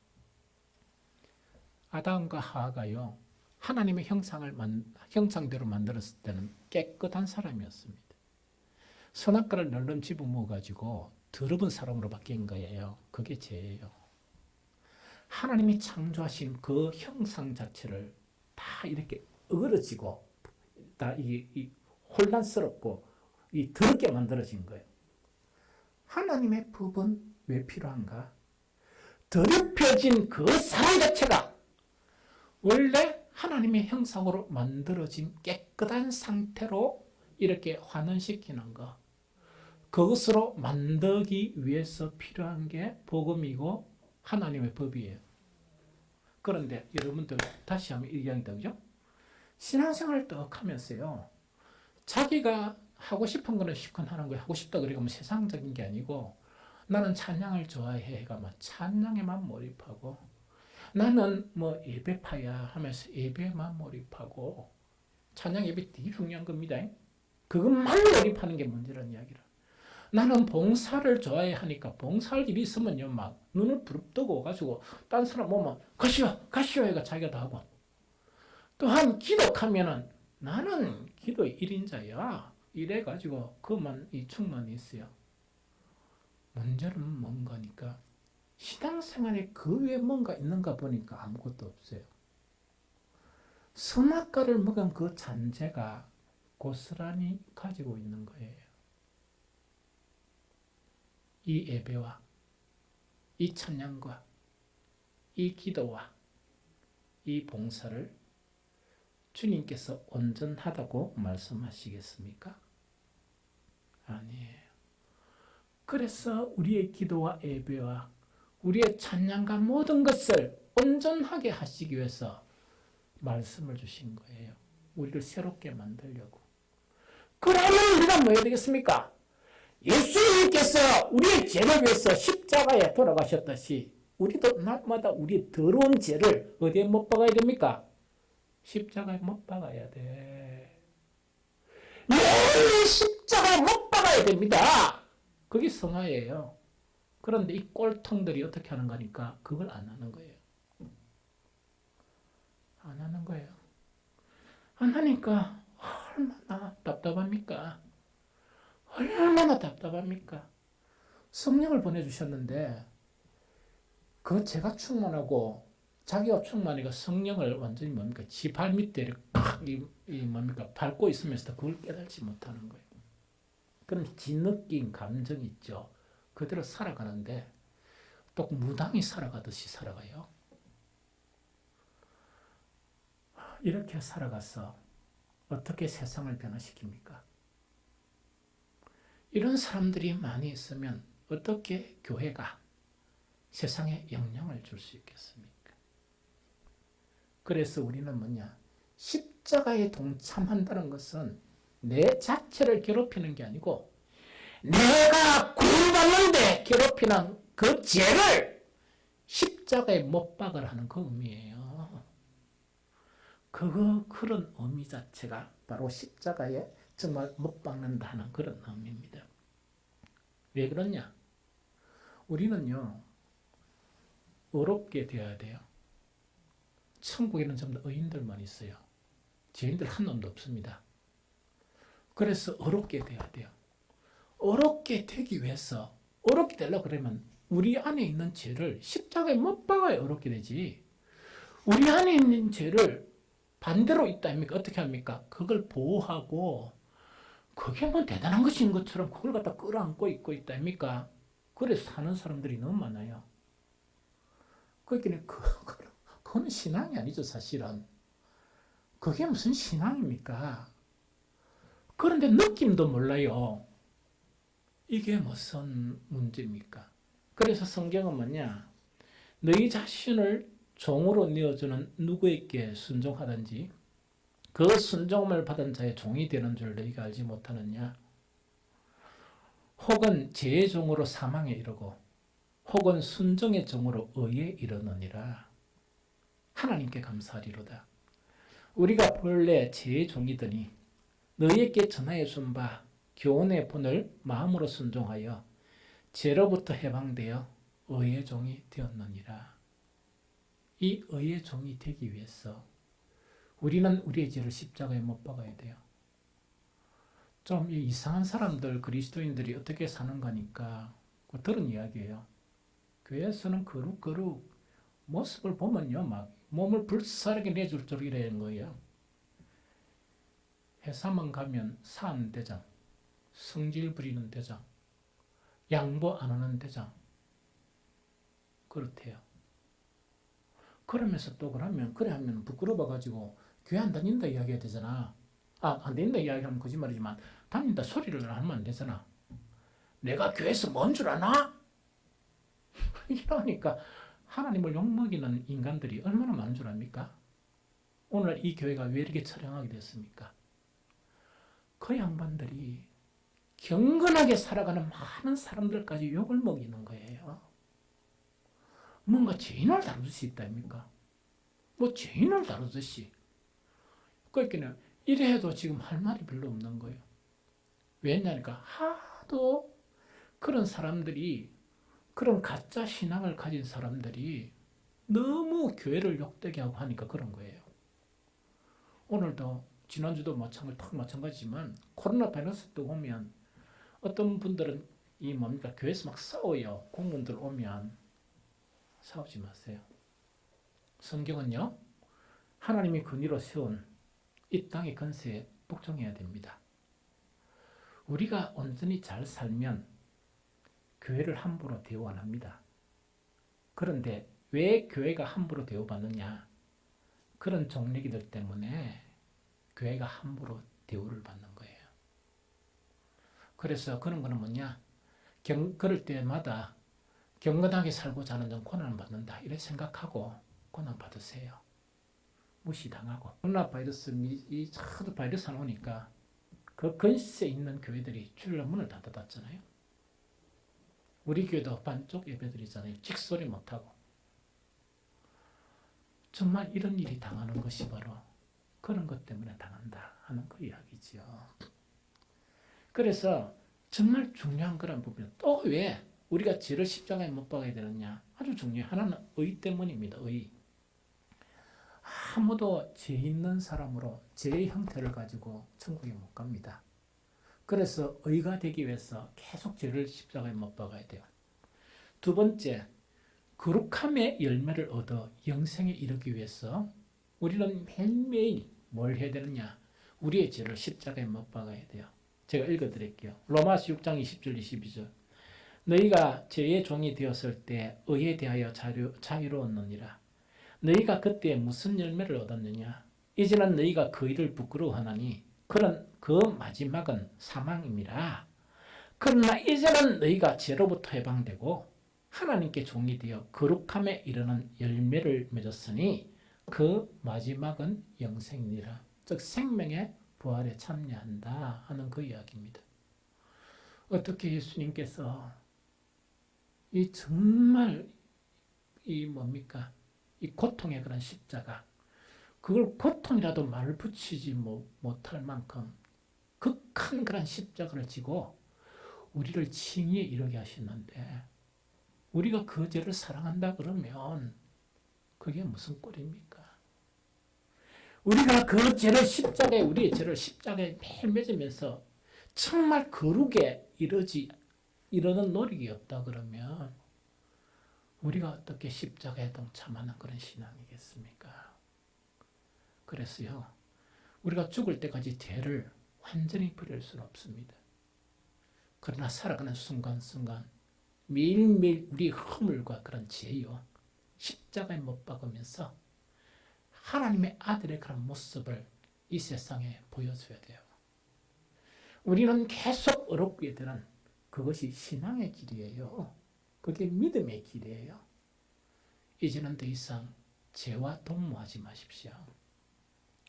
아담과 하와가요, 하나님의 형상대로 만들었을 때는 깨끗한 사람이었습니다. 선악과를 널름 집어먹어가지고 더러운 사람으로 바뀐 거예요. 그게 죄예요. 하나님이 창조하신 그 형상 자체를 다 이렇게 어그러지고 다 이 혼란스럽고 이 더럽게 만들어진 거예요. 하나님의 법은 왜 필요한가? 더럽혀진 그 사람 자체가 원래 하나님의 형상으로 만들어진 깨끗한 상태로 이렇게 환원시키는 거, 그것으로 만들기 위해서 필요한 게 복음이고 하나님의 법이에요. 그런데 여러분들 다시 한번 얘기합니다. 그죠? 신앙생활을 떡 하면서요, 자기가 하고 싶은 거는 실컷 하는 거예요. 하고 싶다 그러니까 뭐 세상적인 게 아니고, 나는 찬양을 좋아해 가 찬양에만 몰입하고, 나는 뭐 예배파야 하면서 예배만 몰입하고, 찬양 예배 되게 중요한 겁니다. 그것만 몰입하는 게 문제라는 이야기라. 나는 봉사를 좋아해 하니까 봉사할 일이 있으면요 막 눈을 부릅뜨고 가지고 딴 사람 오면 가시오 해가 자기도 하고, 또한 기도하면은 나는 기도의 1인자야 이래 가지고 그만 이 충만이 있어요. 문제는 뭔가니까 신앙생활에 그 위에 뭔가 있는가 보니까 아무것도 없어요. 선악과를 먹은 그 잔재가 고스란히 가지고 있는 거예요. 이 예배와 이 찬양과 이 기도와 이 봉사를 주님께서 온전하다고 말씀하시겠습니까? 아니에요. 그래서 우리의 기도와 예배와 우리의 찬양과 모든 것을 온전하게 하시기 위해서 말씀을 주신 거예요. 우리를 새롭게 만들려고. 그러면 우리가 뭐 해야 되겠습니까? 예수님께서 우리의 죄를 위해서 십자가에 돌아가셨듯이 우리도 날마다 우리 더러운 죄를 어디에 못 박아야 됩니까? 십자가에 못 박아야 돼. 매일 십자가에 못 박아야 됩니다. 그게 성화예요. 그런데 이 꼴통들이 어떻게 하는 거니까 그걸 안 하는 거예요. 안 하는 거예요. 안 하니까 얼마나 답답합니까? 얼마나 답답합니까? 성령을 보내주셨는데 그 제가 충만하고 자기가 충만하니까 성령을 완전히 뭡니까? 지 발 밑에 뭡니까? 밟고 있으면서도 그걸 깨달지 못하는 거예요. 그럼 지 느낀 감정이 있죠. 그대로 살아가는데 또 무당이 살아가듯이 살아가요. 이렇게 살아가서 어떻게 세상을 변화시킵니까? 이런 사람들이 많이 있으면 어떻게 교회가 세상에 영향을 줄 수 있겠습니까? 그래서 우리는 뭐냐? 십자가에 동참한다는 것은 내 자체를 괴롭히는 게 아니고 내가 구원받는데 괴롭히는 그 죄를 십자가에 못 박으라는 그 의미예요. 그런 의미 자체가 바로 십자가에 정말 못 박는다는 그런 의미입니다. 왜 그러냐? 우리는요, 어렵게 되어야 돼요. 천국에는 전부 다 의인들만 있어요. 죄인들 한 놈도 없습니다. 그래서 어렵게 돼야 돼요. 어렵게 되기 위해서, 어렵게 되려고 그러면 우리 안에 있는 죄를 십자가에 못 박아야 어렵게 되지. 우리 안에 있는 죄를 반대로 있다 합니까? 어떻게 합니까? 그걸 보호하고 그게 뭐 대단한 것인 것처럼 그걸 갖다 끌어안고 있고 있다 합니까? 그래서 사는 사람들이 너무 많아요. 그러니까 그건 신앙이 아니죠, 사실은. 그게 무슨 신앙입니까? 그런데 느낌도 몰라요. 이게 무슨 문제입니까? 그래서 성경은 뭐냐? 너희 자신을 종으로 내어주는 누구에게 순종하든지 그 순종을 받은 자의 종이 되는 줄 너희가 알지 못하느냐? 혹은 죄의 종으로 사망에 이르고 혹은 순종의 종으로 의에 이르느니라. 하나님께 감사하리로다. 우리가 본래 죄의 종이더니 너희에게 전하여 준 바 교훈의 본을 마음으로 순종하여 죄로부터 해방되어 의의 종이 되었느니라. 이 의의 종이 되기 위해서 우리는 우리의 죄를 십자가에 못 박아야 돼요. 좀 이상한 사람들, 그리스도인들이 어떻게 사는 거니까 들은 이야기예요. 교회에서는 거룩 모습을 보면요, 막 몸을 불사르게 내줄 줄이라는 거예요. 회사만 가면 사안 대장, 성질 부리는 대장, 양보 안 하는 대장, 그렇대요. 그러면서 또 그래 하면 부끄러워가지고 교회 안 다닌다 이야기해야 되잖아. 안 다닌다 이야기하면 거짓말이지만 다닌다 소리를 하면 안 되잖아. 내가 교회에서 뭔 줄 아나? 이러니까 하나님을 욕먹이는 인간들이 얼마나 많은 줄 압니까? 오늘 이 교회가 왜 이렇게 처량하게 됐습니까? 그 양반들이 경건하게 살아가는 많은 사람들까지 욕을 먹이는 거예요. 뭔가 죄인을 다루듯이 있다입니까? 뭐 죄인을 다루듯이. 그러니까 이래 해도 지금 할 말이 별로 없는 거예요. 왜냐니까 하도 그런 사람들이, 그런 가짜 신앙을 가진 사람들이 너무 교회를 욕되게 하고 하니까 그런 거예요. 오늘도 지난주도 마찬가지지만 코로나 바이러스 때 오면 어떤 분들은 교회에서 막 싸워요. 공무원들 오면 싸우지 마세요. 성경은요, 하나님이 근위로 세운 이 땅의 권세에 복종해야 됩니다. 우리가 온전히 잘 살면 교회를 함부로 대우 안 합니다. 그런데 왜 교회가 함부로 대우받느냐? 그런 종래기들 때문에 교회가 함부로 대우를 받는 거예요. 그래서 그런 거는 뭐냐? 그럴 때마다 경건하게 살고자 하는 좀 고난을 받는다. 이렇게 생각하고 고난 받으세요. 무시당하고. 코로나 바이러스, 이 하도 바이러스 안 오니까 그 근시에 있는 교회들이 주일날 문을 다 닫았잖아요. 우리 교회도 반쪽 예배드리잖아요. 찍소리 못하고. 정말 이런 일이 당하는 것이 바로 그런 것 때문에 당한다 하는 그 이야기죠. 그래서 정말 중요한 그런 부분. 또 왜 우리가 죄를 십자가에 못 박아야 되느냐? 아주 중요해요. 하나는 의 때문입니다. 의. 아무도 죄 있는 사람으로 죄의 형태를 가지고 천국에 못 갑니다. 그래서 의가 되기 위해서 계속 죄를 십자가에 못 박아야 돼요. 두 번째, 거룩함의 열매를 얻어 영생에 이르기 위해서 우리는 매일매일 뭘 해야 되느냐? 우리의 죄를 십자가에 못 박아야 돼요. 제가 읽어드릴게요. 로마서 6장 20절 22절. 너희가 죄의 종이 되었을 때 의에 대하여 자유로웠느니라. 너희가 그때 무슨 열매를 얻었느냐? 이제는 너희가 그 일을 부끄러워하나니 그런 그 마지막은 사망임이라. 그러나 이제는 너희가 죄로부터 해방되고 하나님께 종이 되어 거룩함에 이르는 열매를 맺었으니 그 마지막은 영생이니라. 즉 생명의 부활에 참여한다 하는 그 이야기입니다. 어떻게 예수님께서 이 정말 이 뭡니까? 이 고통의 그런 십자가, 그걸 고통이라도 말을 붙이지 못할 만큼 극한 그런 십자가를 지고 우리를 칭의에 이르게 하시는데 우리가 그 죄를 사랑한다 그러면 그게 무슨 꼴입니까? 우리가 그 죄를 십자가에, 우리의 죄를 십자가에 매일 맺으면서 정말 거룩에 이르는 노력이 없다 그러면 우리가 어떻게 십자가에 동참하는 그런 신앙이겠습니까? 그래서요, 우리가 죽을 때까지 죄를 완전히 버릴 수는 없습니다. 그러나 살아가는 순간순간 매일매일 우리의 허물과 그런 죄요, 십자가에 못 박으면서 하나님의 아들의 그런 모습을 이 세상에 보여줘야 돼요. 우리는 계속 어렵게 되는 그것이 신앙의 길이에요. 그게 믿음의 길이에요. 이제는 더 이상 죄와 동무하지 마십시오.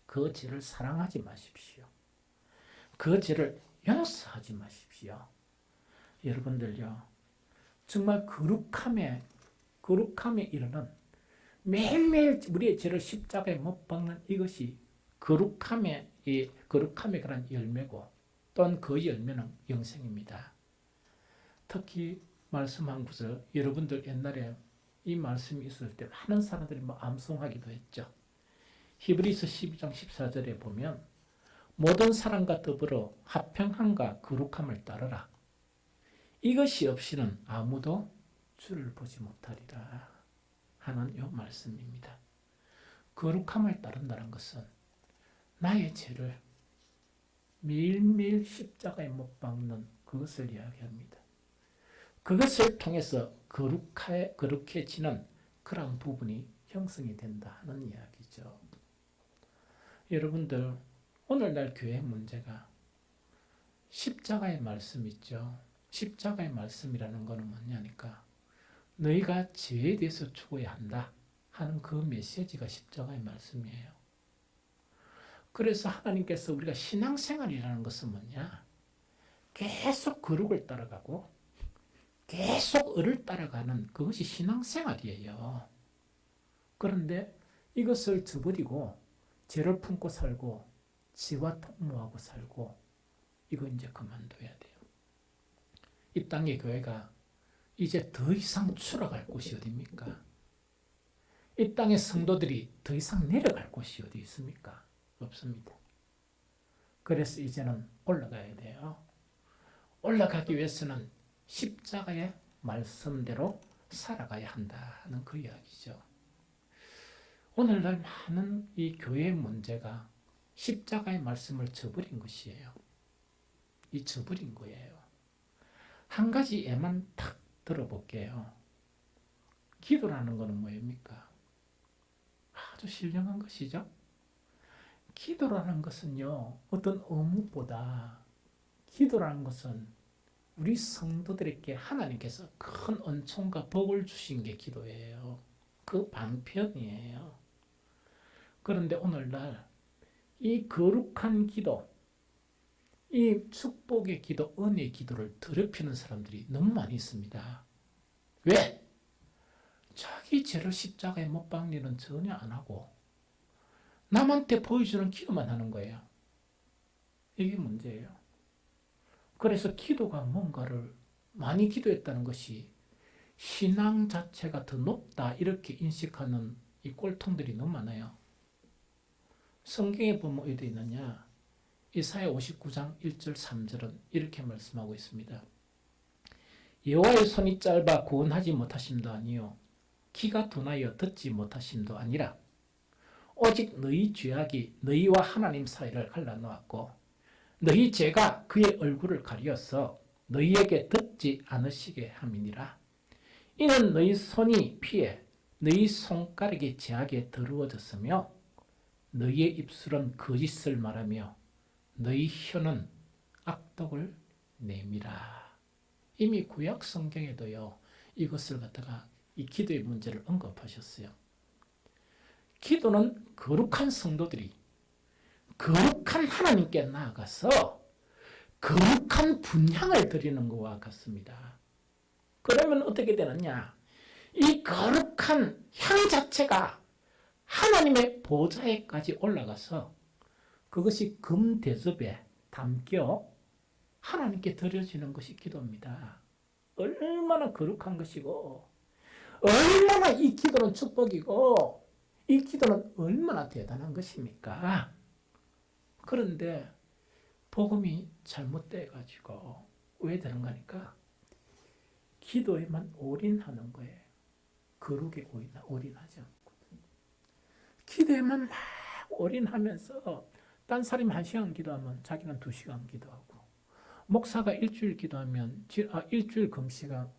그 죄를 사랑하지 마십시오. 그 죄를 용서하지 마십시오. 여러분들요, 정말 거룩함에 이르는 매일매일 우리의 죄를 십자가에 못 박는 이것이 거룩함의 그런 열매고 또한 그 열매는 영생입니다. 특히 말씀 한 구절, 여러분들 옛날에 이 말씀이 있을 때 많은 사람들이 암송하기도 했죠. 히브리서 12장 14절에 보면 모든 사람과 더불어 화평함과 거룩함을 따르라. 이것이 없이는 아무도 주를 보지 못하리라 하는 이 말씀입니다. 거룩함을 따른다는 것은 나의 죄를 매일매일 십자가에 못 박는 그것을 이야기합니다. 그것을 통해서 거룩해지는 그런 부분이 형성이 된다 하는 이야기죠. 여러분들, 오늘날 교회 문제가 십자가의 말씀 있죠. 십자가의 말씀이라는 것은 뭐냐니까 너희가 죄에 대해서 죽어야 한다 하는 그 메시지가 십자가의 말씀이에요. 그래서 하나님께서 우리가 신앙생활이라는 것은 뭐냐? 계속 거룩을 따라가고 계속 을을 따라가는 그것이 신앙생활이에요. 그런데 이것을 저버리고 죄를 품고 살고 죄와 통모하고 살고 이거 이제 그만둬야 돼요. 이 땅의 교회가 이제 더 이상 추락할 곳이 어디입니까? 이 땅의 성도들이 더 이상 내려갈 곳이 어디 있습니까? 없습니다. 그래서 이제는 올라가야 돼요. 올라가기 위해서는 십자가의 말씀대로 살아가야 한다는 그 이야기죠. 오늘날 많은 이 교회의 문제가 십자가의 말씀을 저버린 것이에요. 이 저버린 거예요. 한 가지 예만 탁 들어볼게요. 기도라는 것은 뭐입니까? 아주 신령한 것이죠. 기도라는 것은요, 어떤 의무보다 기도라는 것은 우리 성도들에게 하나님께서 큰 은총과 복을 주신 게 기도예요. 그 방편이에요. 그런데 오늘날 이 거룩한 기도, 이 축복의 기도, 은혜의 기도를 더럽히는 사람들이 너무 많이 있습니다. 왜? 자기 죄를 십자가에 못 박리는 전혀 안 하고 남한테 보여주는 기도만 하는 거예요. 이게 문제예요. 그래서 기도가 뭔가를 많이 기도했다는 것이 신앙 자체가 더 높다 이렇게 인식하는 이 꼴통들이 너무 많아요. 성경에 보면 어디 있느냐? 이사야 59장 1절 3절은 이렇게 말씀하고 있습니다. 여호와의 손이 짧아 구원하지 못하심도 아니요 귀가 둔하여 듣지 못하심도 아니라 오직 너희 죄악이 너희와 하나님 사이를 갈라놓았고 너희 죄가 그의 얼굴을 가리어서 너희에게 듣지 않으시게 함이니라. 이는 너희 손이 피해 너희 손가락이 죄악에 더러워졌으며 너희의 입술은 거짓을 말하며 너희 혀는 악독을 내밀어. 이미 구약 성경에도요 이것을 갖다가 이 기도의 문제를 언급하셨어요. 기도는 거룩한 성도들이 거룩한 하나님께 나아가서 거룩한 분향을 드리는 것과 같습니다. 그러면 어떻게 되느냐? 이 거룩한 향 자체가 하나님의 보좌에까지 올라가서 그것이 금대접에 담겨 하나님께 드려지는 것이 기도입니다. 얼마나 거룩한 것이고 얼마나 이 기도는 축복이고 이 기도는 얼마나 대단한 것입니까? 그런데 복음이 잘못돼가지고 왜 되는 거니까 기도에만 올인하는 거예요. 거룩에 올인하지 않고 기도에만 막 올인하면서 딴 사람이 1시간 기도하면 자기는 2시간 기도하고 목사가 일주일 기도하면 일주일 금식한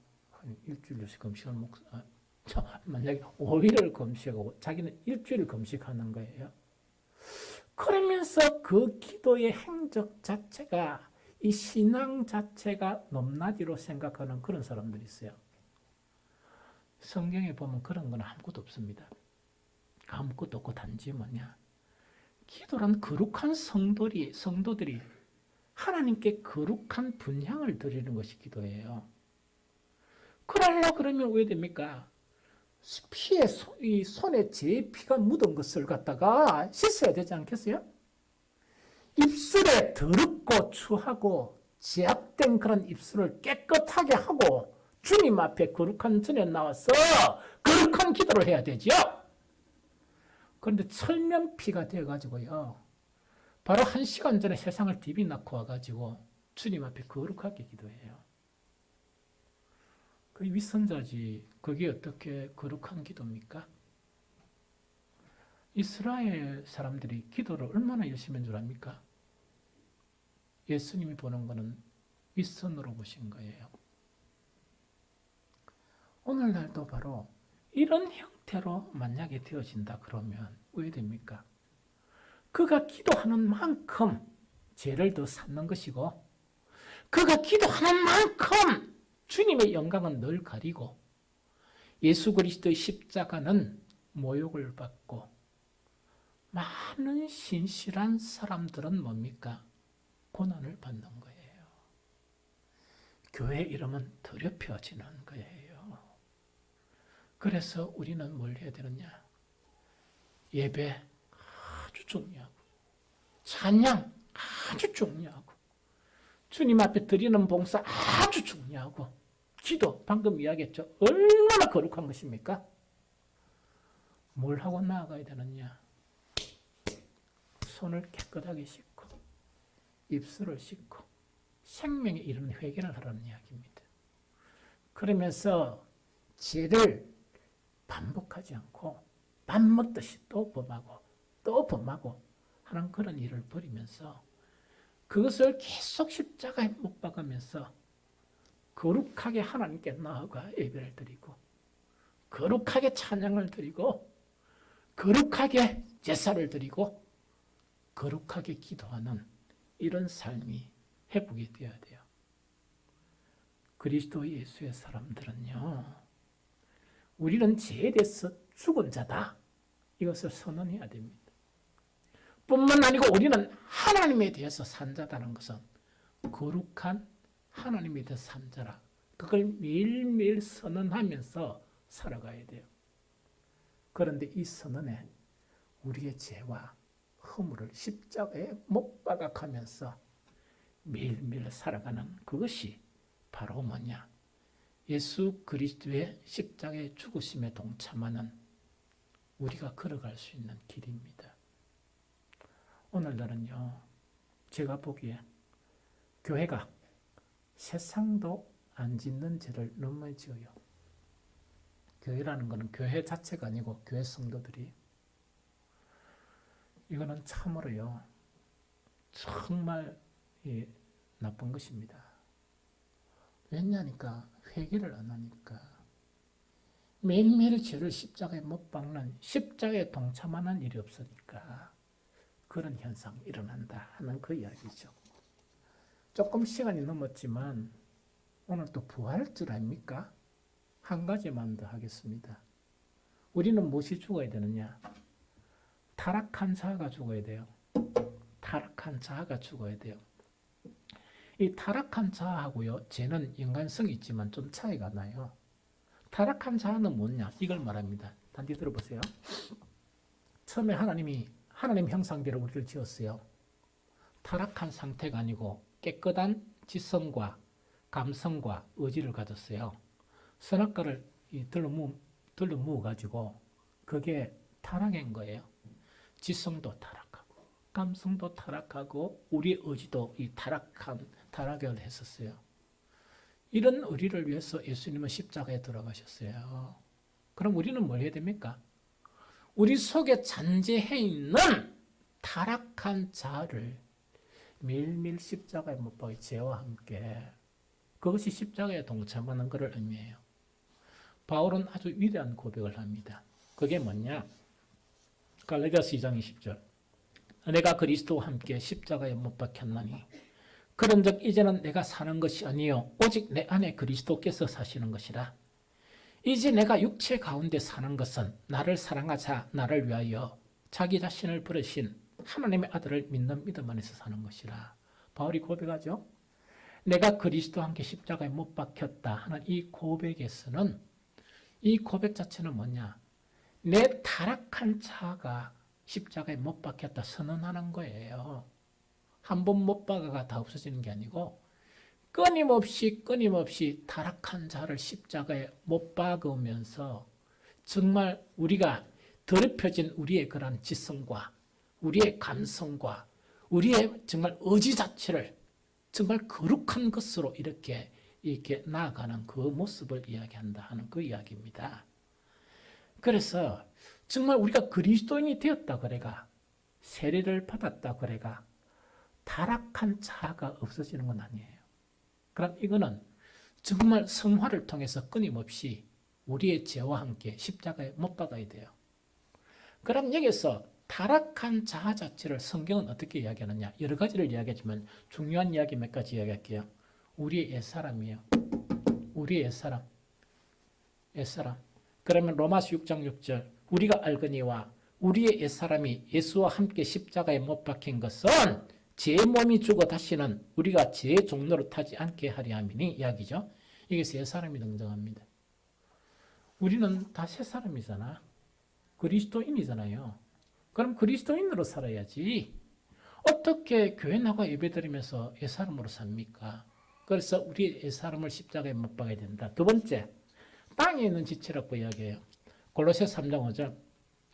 일주일 요새 금식한 목사 만약에 5일을 금식하고 자기는 일주일 금식하는 거예요. 그러면서 그 기도의 행적 자체가 이 신앙 자체가 높낮이로 생각하는 그런 사람들이 있어요. 성경에 보면 그런 건 아무것도 없습니다. 아무것도 없고 단지 뭐냐? 기도란 거룩한 성도들이 하나님께 거룩한 분향을 드리는 것이 기도예요. 그러려고 그러면 왜 됩니까? 이 손에 제 피가 묻은 것을 갖다가 씻어야 되지 않겠어요? 입술에 더럽고 추하고 제약된 그런 입술을 깨끗하게 하고 주님 앞에 거룩한 전에 나와서 거룩한 기도를 해야 되죠. 그런데 철면피가 되어가지고요. 바로 1시간 전에 세상을 디비 낳고 와가지고 주님 앞에 거룩하게 기도해요. 그 위선자지 그게 어떻게 거룩한 기도입니까? 이스라엘 사람들이 기도를 얼마나 열심히 한 줄 압니까? 예수님이 보는 것은 윗선으로 보신 거예요. 오늘날도 바로 이런 형태로 만약에 되어진다 그러면 왜 됩니까? 그가 기도하는 만큼 죄를 더 쌓는 것이고 그가 기도하는 만큼 주님의 영광은 늘 가리고 예수 그리스도의 십자가는 모욕을 받고 많은 신실한 사람들은 뭡니까? 고난을 받는 거예요. 교회 이름은 더럽혀지는 거예요. 그래서 우리는 뭘 해야 되느냐? 예배 아주 중요하고 찬양 아주 중요하고 주님 앞에 드리는 봉사 아주 중요하고 기도 방금 이야기했죠. 얼마나 거룩한 것입니까? 뭘 하고 나아가야 되느냐? 손을 깨끗하게 씻고 입술을 씻고 생명에 이르는 회개를 하라는 이야기입니다. 그러면서 죄를 반복하지 않고 밥 먹듯이 또 범하고 또 범하고 하는 그런 일을 벌이면서 그것을 계속 십자가에 못 박으면서 거룩하게 하나님께 나아가 예배를 드리고 거룩하게 찬양을 드리고 거룩하게 제사를 드리고 거룩하게 기도하는 이런 삶이 회복이 되어야 돼요. 그리스도 예수의 사람들은요, 우리는 죄에 대해서 죽은 자다. 이것을 선언해야 됩니다. 뿐만 아니고 우리는 하나님에 대해서 산 자다는 것은 거룩한 하나님에 대해서 산 자라. 그걸 매일매일 선언하면서 살아가야 돼요. 그런데 이 선언에 우리의 죄와 허물을 십자가에 못 박아가면서 매일매일 살아가는 그것이 바로 뭐냐? 예수 그리스도의 십자가의 죽으심에 동참하는 우리가 걸어갈 수 있는 길입니다. 오늘날은요, 제가 보기에 교회가 세상도 안 짓는 죄를 너무 많이 지어요. 교회라는 것은 교회 자체가 아니고 교회 성도들이, 이거는 참으로요, 정말 나쁜 것입니다. 왜냐니까 회개를 안 하니까. 매일매일 죄를 십자가에 못 박는, 십자가에 동참하는 일이 없으니까 그런 현상이 일어난다 하는 그 이야기죠. 조금 시간이 넘었지만 오늘 또 부활할 줄 아닙니까? 한 가지만 더 하겠습니다. 우리는 무엇이 죽어야 되느냐? 타락한 자아가 죽어야 돼요. 타락한 자아가 죽어야 돼요. 이 타락한 자아하고요, 죄는 인간성이 있지만 좀 차이가 나요. 타락한 자아는 뭐냐? 이걸 말합니다. 단지 들어보세요. 처음에 하나님이 하나님 형상대로 우리를 지었어요. 타락한 상태가 아니고 깨끗한 지성과 감성과 의지를 가졌어요. 선악과를 들러 모아가지고 그게 타락인 거예요. 지성도 타락하고 감성도 타락하고 우리의 의지도 이 타락을 했었어요. 이런 우리를 위해서 예수님은 십자가에 들어가셨어요. 그럼 우리는 뭘 해야 됩니까? 우리 속에 잔재해 있는 타락한 자를 매일매일 십자가에 못 박아 죄와 함께, 그것이 십자가에 동참하는 것을 의미해요. 바울은 아주 위대한 고백을 합니다. 그게 뭐냐? 갈라디아서 2장 20절. 내가 그리스도와 함께 십자가에 못 박혔나니 그런즉 이제는 내가 사는 것이 아니요 오직 내 안에 그리스도께서 사시는 것이라. 이제 내가 육체 가운데 사는 것은 나를 사랑하사 나를 위하여 자기 자신을 버리신 하나님의 아들을 믿는 믿음 안에서 사는 것이라. 바울이 고백하죠. 내가 그리스도와 함께 십자가에 못 박혔다 하는 이 고백에서는, 이 고백 자체는 뭐냐? 내 타락한 자가 십자가에 못 박혔다 선언하는 거예요. 한 번 못 박아가 다 없어지는 게 아니고 끊임없이 타락한 자를 십자가에 못 박으면서 정말 우리가 더럽혀진 우리의 그런 지성과 우리의 감성과 우리의 정말 의지 자체를 정말 거룩한 것으로 이렇게 나아가는 그 모습을 이야기한다 하는 그 이야기입니다. 그래서 정말 우리가 그리스도인이 되었다 그래가, 세례를 받았다 그래가 타락한 자아가 없어지는 건 아니에요. 그럼 이거는 정말 성화를 통해서 끊임없이 우리의 죄와 함께 십자가에 못 박아야 돼요. 그럼 여기서 타락한 자아 자체를 성경은 어떻게 이야기하느냐? 여러 가지를 이야기하지만 중요한 이야기 몇 가지 이야기할게요. 우리의 옛사람이에요. 우리의 옛사람. 그러면 로마서 6장 6절. 우리가 알거니와 우리의 옛사람이 예수와 함께 십자가에 못 박힌 것은 제 몸이 죽어 다시는 우리가 죄의 종로로 타지 않게 하려 함이니 이야기죠. 여기서 옛사람이 등장합니다. 우리는 다 새사람이잖아. 그리스도인이잖아요. 그럼 그리스도인으로 살아야지. 어떻게 교회 나가 예배드리면서 옛사람으로 삽니까? 그래서 우리 옛사람을 십자가에 못 박아야 된다. 두 번째, 땅에 있는 지체라고 이야기해요. 골로새서 3장 5절.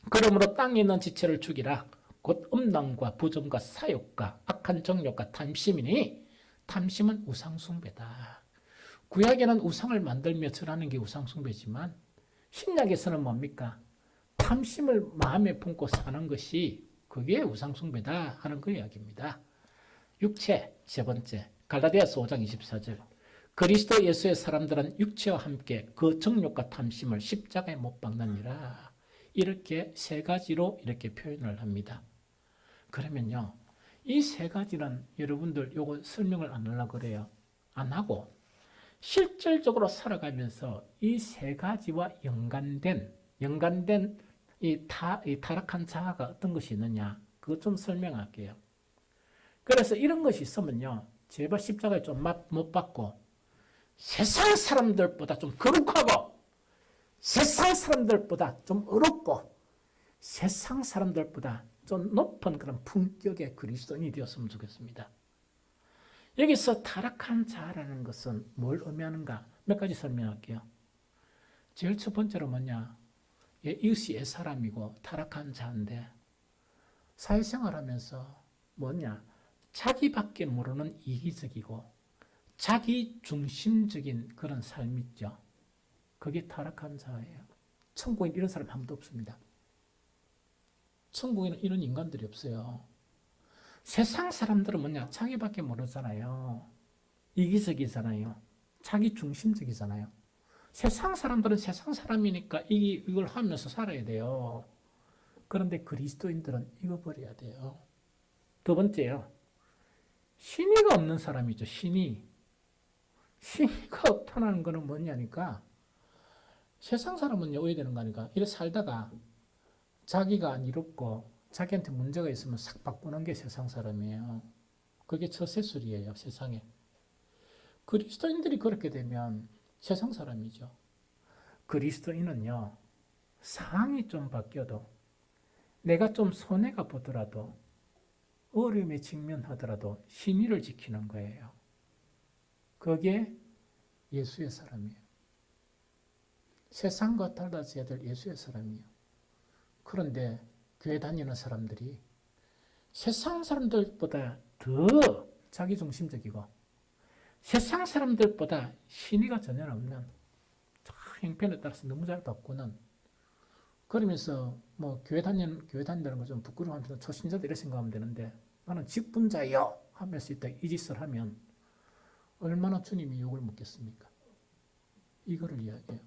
그러므로 땅에 있는 지체를 죽이라. 곧 음란과 부정과 사욕과 악한 정욕과 탐심이니 탐심은 우상숭배다. 구약에는 우상을 만들며 절하는 게 우상숭배지만 신약에서는 뭡니까? 탐심을 마음에 품고 사는 것이 그게 우상숭배다 하는 그 이야기입니다. 육체 세 번째 갈라디아서 5장 24절. 그리스도 예수의 사람들은 육체와 함께 그 정욕과 탐심을 십자가에 못 박느니라. 이렇게 세 가지로 이렇게 표현을 합니다. 그러면요, 이 세 가지는 여러분들 요거 설명을 안 하려고 그래요. 안 하고 실질적으로 살아가면서 이 세 가지와 연관된 이 타락한 자아가 어떤 것이 있느냐, 그거 좀 설명할게요. 그래서 이런 것이 있으면요, 제발 십자가에 좀 못 박고 세상 사람들보다 좀 거룩하고 세상 사람들보다 좀 어렵고 세상 사람들보다 좀 높은 그런 품격의 그리스도인이 되었으면 좋겠습니다. 여기서 타락한 자라는 것은 뭘 의미하는가? 몇 가지 설명할게요. 제일 첫 번째로 뭐냐? 이것이 옛사람이고 타락한 자인데 사회생활하면서 뭐냐? 자기밖에 모르는 이기적이고 자기 중심적인 그런 삶이 있죠. 그게 타락한 자예요. 천국에는 이런 사람 아무도 없습니다. 천국에는 이런 인간들이 없어요. 세상 사람들은 뭐냐? 자기밖에 모르잖아요. 이기적이잖아요. 자기 중심적이잖아요. 세상 사람들은 세상 사람이니까 이걸 하면서 살아야 돼요. 그런데 그리스도인들은 이거 버려야 돼요. 두 번째요. 신의가 없는 사람이죠. 신의가 없다는 거는 뭐냐니까 세상 사람은 오해되는 거니까 이렇게 살다가 자기가 안 이롭고 자기한테 문제가 있으면 싹 바꾸는 게 세상 사람이에요. 그게 처세술이에요. 세상에. 그리스도인들이 그렇게 되면 세상 사람이죠. 그리스도인은요, 상황이 좀 바뀌어도 내가 좀 손해가 보더라도 어려움에 직면하더라도 신의를 지키는 거예요. 그게 예수의 사람이에요. 세상과 달라져야 될 예수의 사람이에요. 그런데 교회 다니는 사람들이 세상 사람들보다 더 자기중심적이고 세상 사람들보다 신의가 전혀 없는 형편에 따라서 너무 잘 바꾸는 그러면서 뭐 교회 다닌다는 거 좀 부끄러워하면서 초신자들 이렇게 생각하면 되는데 나는 직분자요 하면서 이 짓을 하면 얼마나 주님이 욕을 먹겠습니까? 이거를 이야기해요.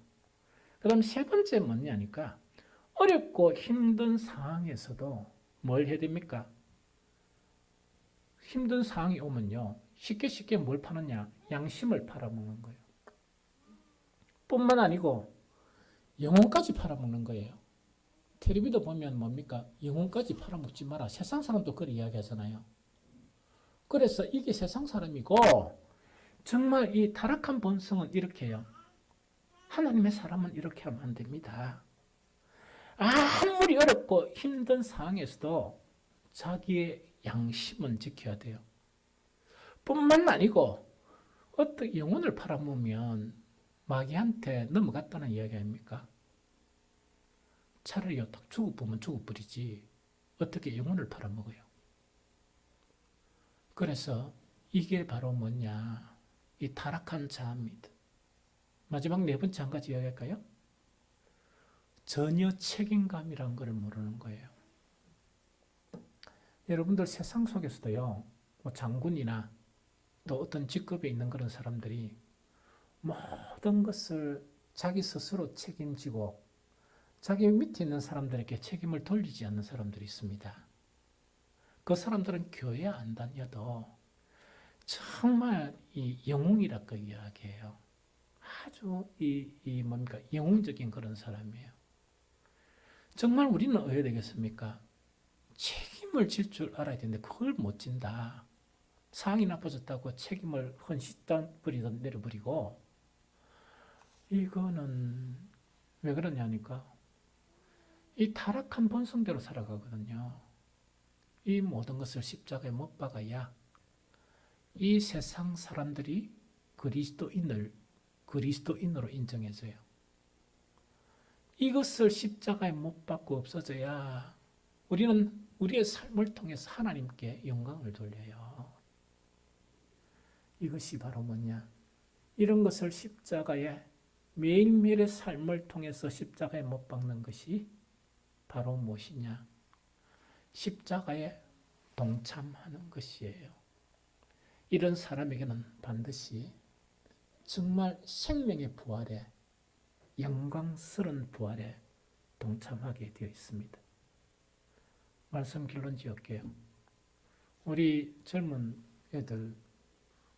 그 다음 세 번째 뭐냐니까 어렵고 힘든 상황에서도 뭘 해야 됩니까? 힘든 상황이 오면요. 쉽게 뭘 파느냐? 양심을 팔아먹는 거예요. 뿐만 아니고 영혼까지 팔아먹는 거예요. 텔레비도 보면 뭡니까? 영혼까지 팔아먹지 마라. 세상 사람도 그렇게 이야기하잖아요. 그래서 이게 세상 사람이고 정말 이 타락한 본성은 이렇게 해요. 하나님의 사람은 이렇게 하면 안 됩니다. 아무리 어렵고 힘든 상황에서도 자기의 양심은 지켜야 돼요. 뿐만 아니고 어떻게 영혼을 팔아먹으면 마귀한테 넘어갔다는 이야기 아닙니까? 차라리 딱 죽어보면 죽어버리지 어떻게 영혼을 팔아먹어요. 그래서 이게 바로 뭐냐? 이 타락한 자입니다. 마지막 네 번째 한 가지 이야기할까요? 전혀 책임감이란 걸 모르는 거예요. 여러분들 세상 속에서도요, 뭐 장군이나 또 어떤 직급에 있는 그런 사람들이 모든 것을 자기 스스로 책임지고 자기 밑에 있는 사람들에게 책임을 돌리지 않는 사람들이 있습니다. 그 사람들은 교회 안 다녀도 정말 이 영웅이라고 이야기해요. 아주 뭡니까? 영웅적인 그런 사람이에요. 정말 우리는 어떻게 되겠습니까? 책임을 질 줄 알아야 되는데 그걸 못 진다. 상황이 나빠졌다고 책임을 헌시단 버리던 내려버리고 이거는 왜 그러냐니까 이 타락한 본성대로 살아가거든요. 이 모든 것을 십자가에 못 박아야 이 세상 사람들이 그리스도인으로 인정해줘요. 이것을 십자가에 못 박고 없어져야 우리는 우리의 삶을 통해서 하나님께 영광을 돌려요. 이것이 바로 뭐냐? 이런 것을 십자가에 매일매일의 삶을 통해서 십자가에 못 박는 것이 바로 무엇이냐? 십자가에 동참하는 것이에요. 이런 사람에게는 반드시 정말 생명의 부활에, 영광스러운 부활에 동참하게 되어 있습니다. 말씀 결론 지을게요. 우리 젊은 애들,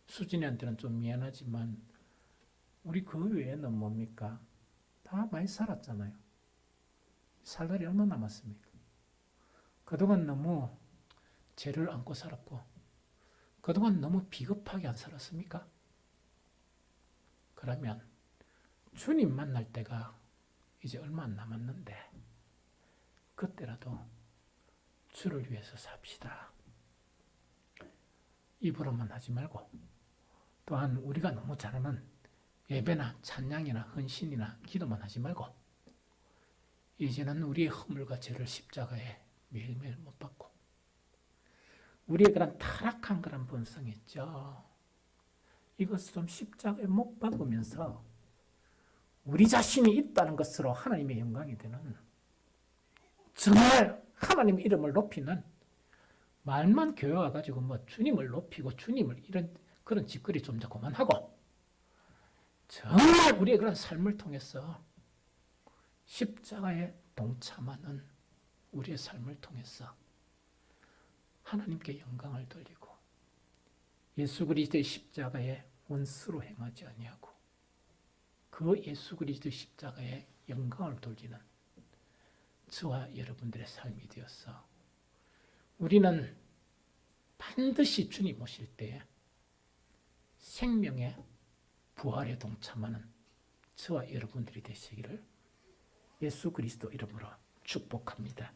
수진이한테는 좀 미안하지만 우리 그 외에는 뭡니까? 다 많이 살았잖아요. 살 날이 얼마 남았습니까? 그동안 너무 죄를 안고 살았고 그동안 너무 비겁하게 안 살았습니까? 그러면 주님 만날 때가 이제 얼마 안 남았는데 그때라도 주를 위해서 삽시다. 입으로만 하지 말고 또한 우리가 너무 잘하는 예배나 찬양이나 헌신이나 기도만 하지 말고 이제는 우리의 허물과 죄를 십자가에 매일매일 못 박고 우리의 그런 타락한 그런 본성 있죠. 이것을 좀 십자가에 못 박으면서 우리 자신이 있다는 것으로 하나님의 영광이 되는 정말 하나님의 이름을 높이는 말만 교회 와가지고 뭐 주님을 높이고 주님을 이런 그런 짓거리 좀 그만하고 정말 우리의 그런 삶을 통해서 십자가에 동참하는 우리의 삶을 통해서 하나님께 영광을 돌리고 예수 그리스도의 십자가에 원수로 행하지 아니하고 그 예수 그리스도의 십자가에 영광을 돌리는 저와 여러분들의 삶이 되어서 우리는 반드시 주님 오실 때에 생명의 부활에 동참하는 저와 여러분들이 되시기를 예수 그리스도 이름으로 축복합니다.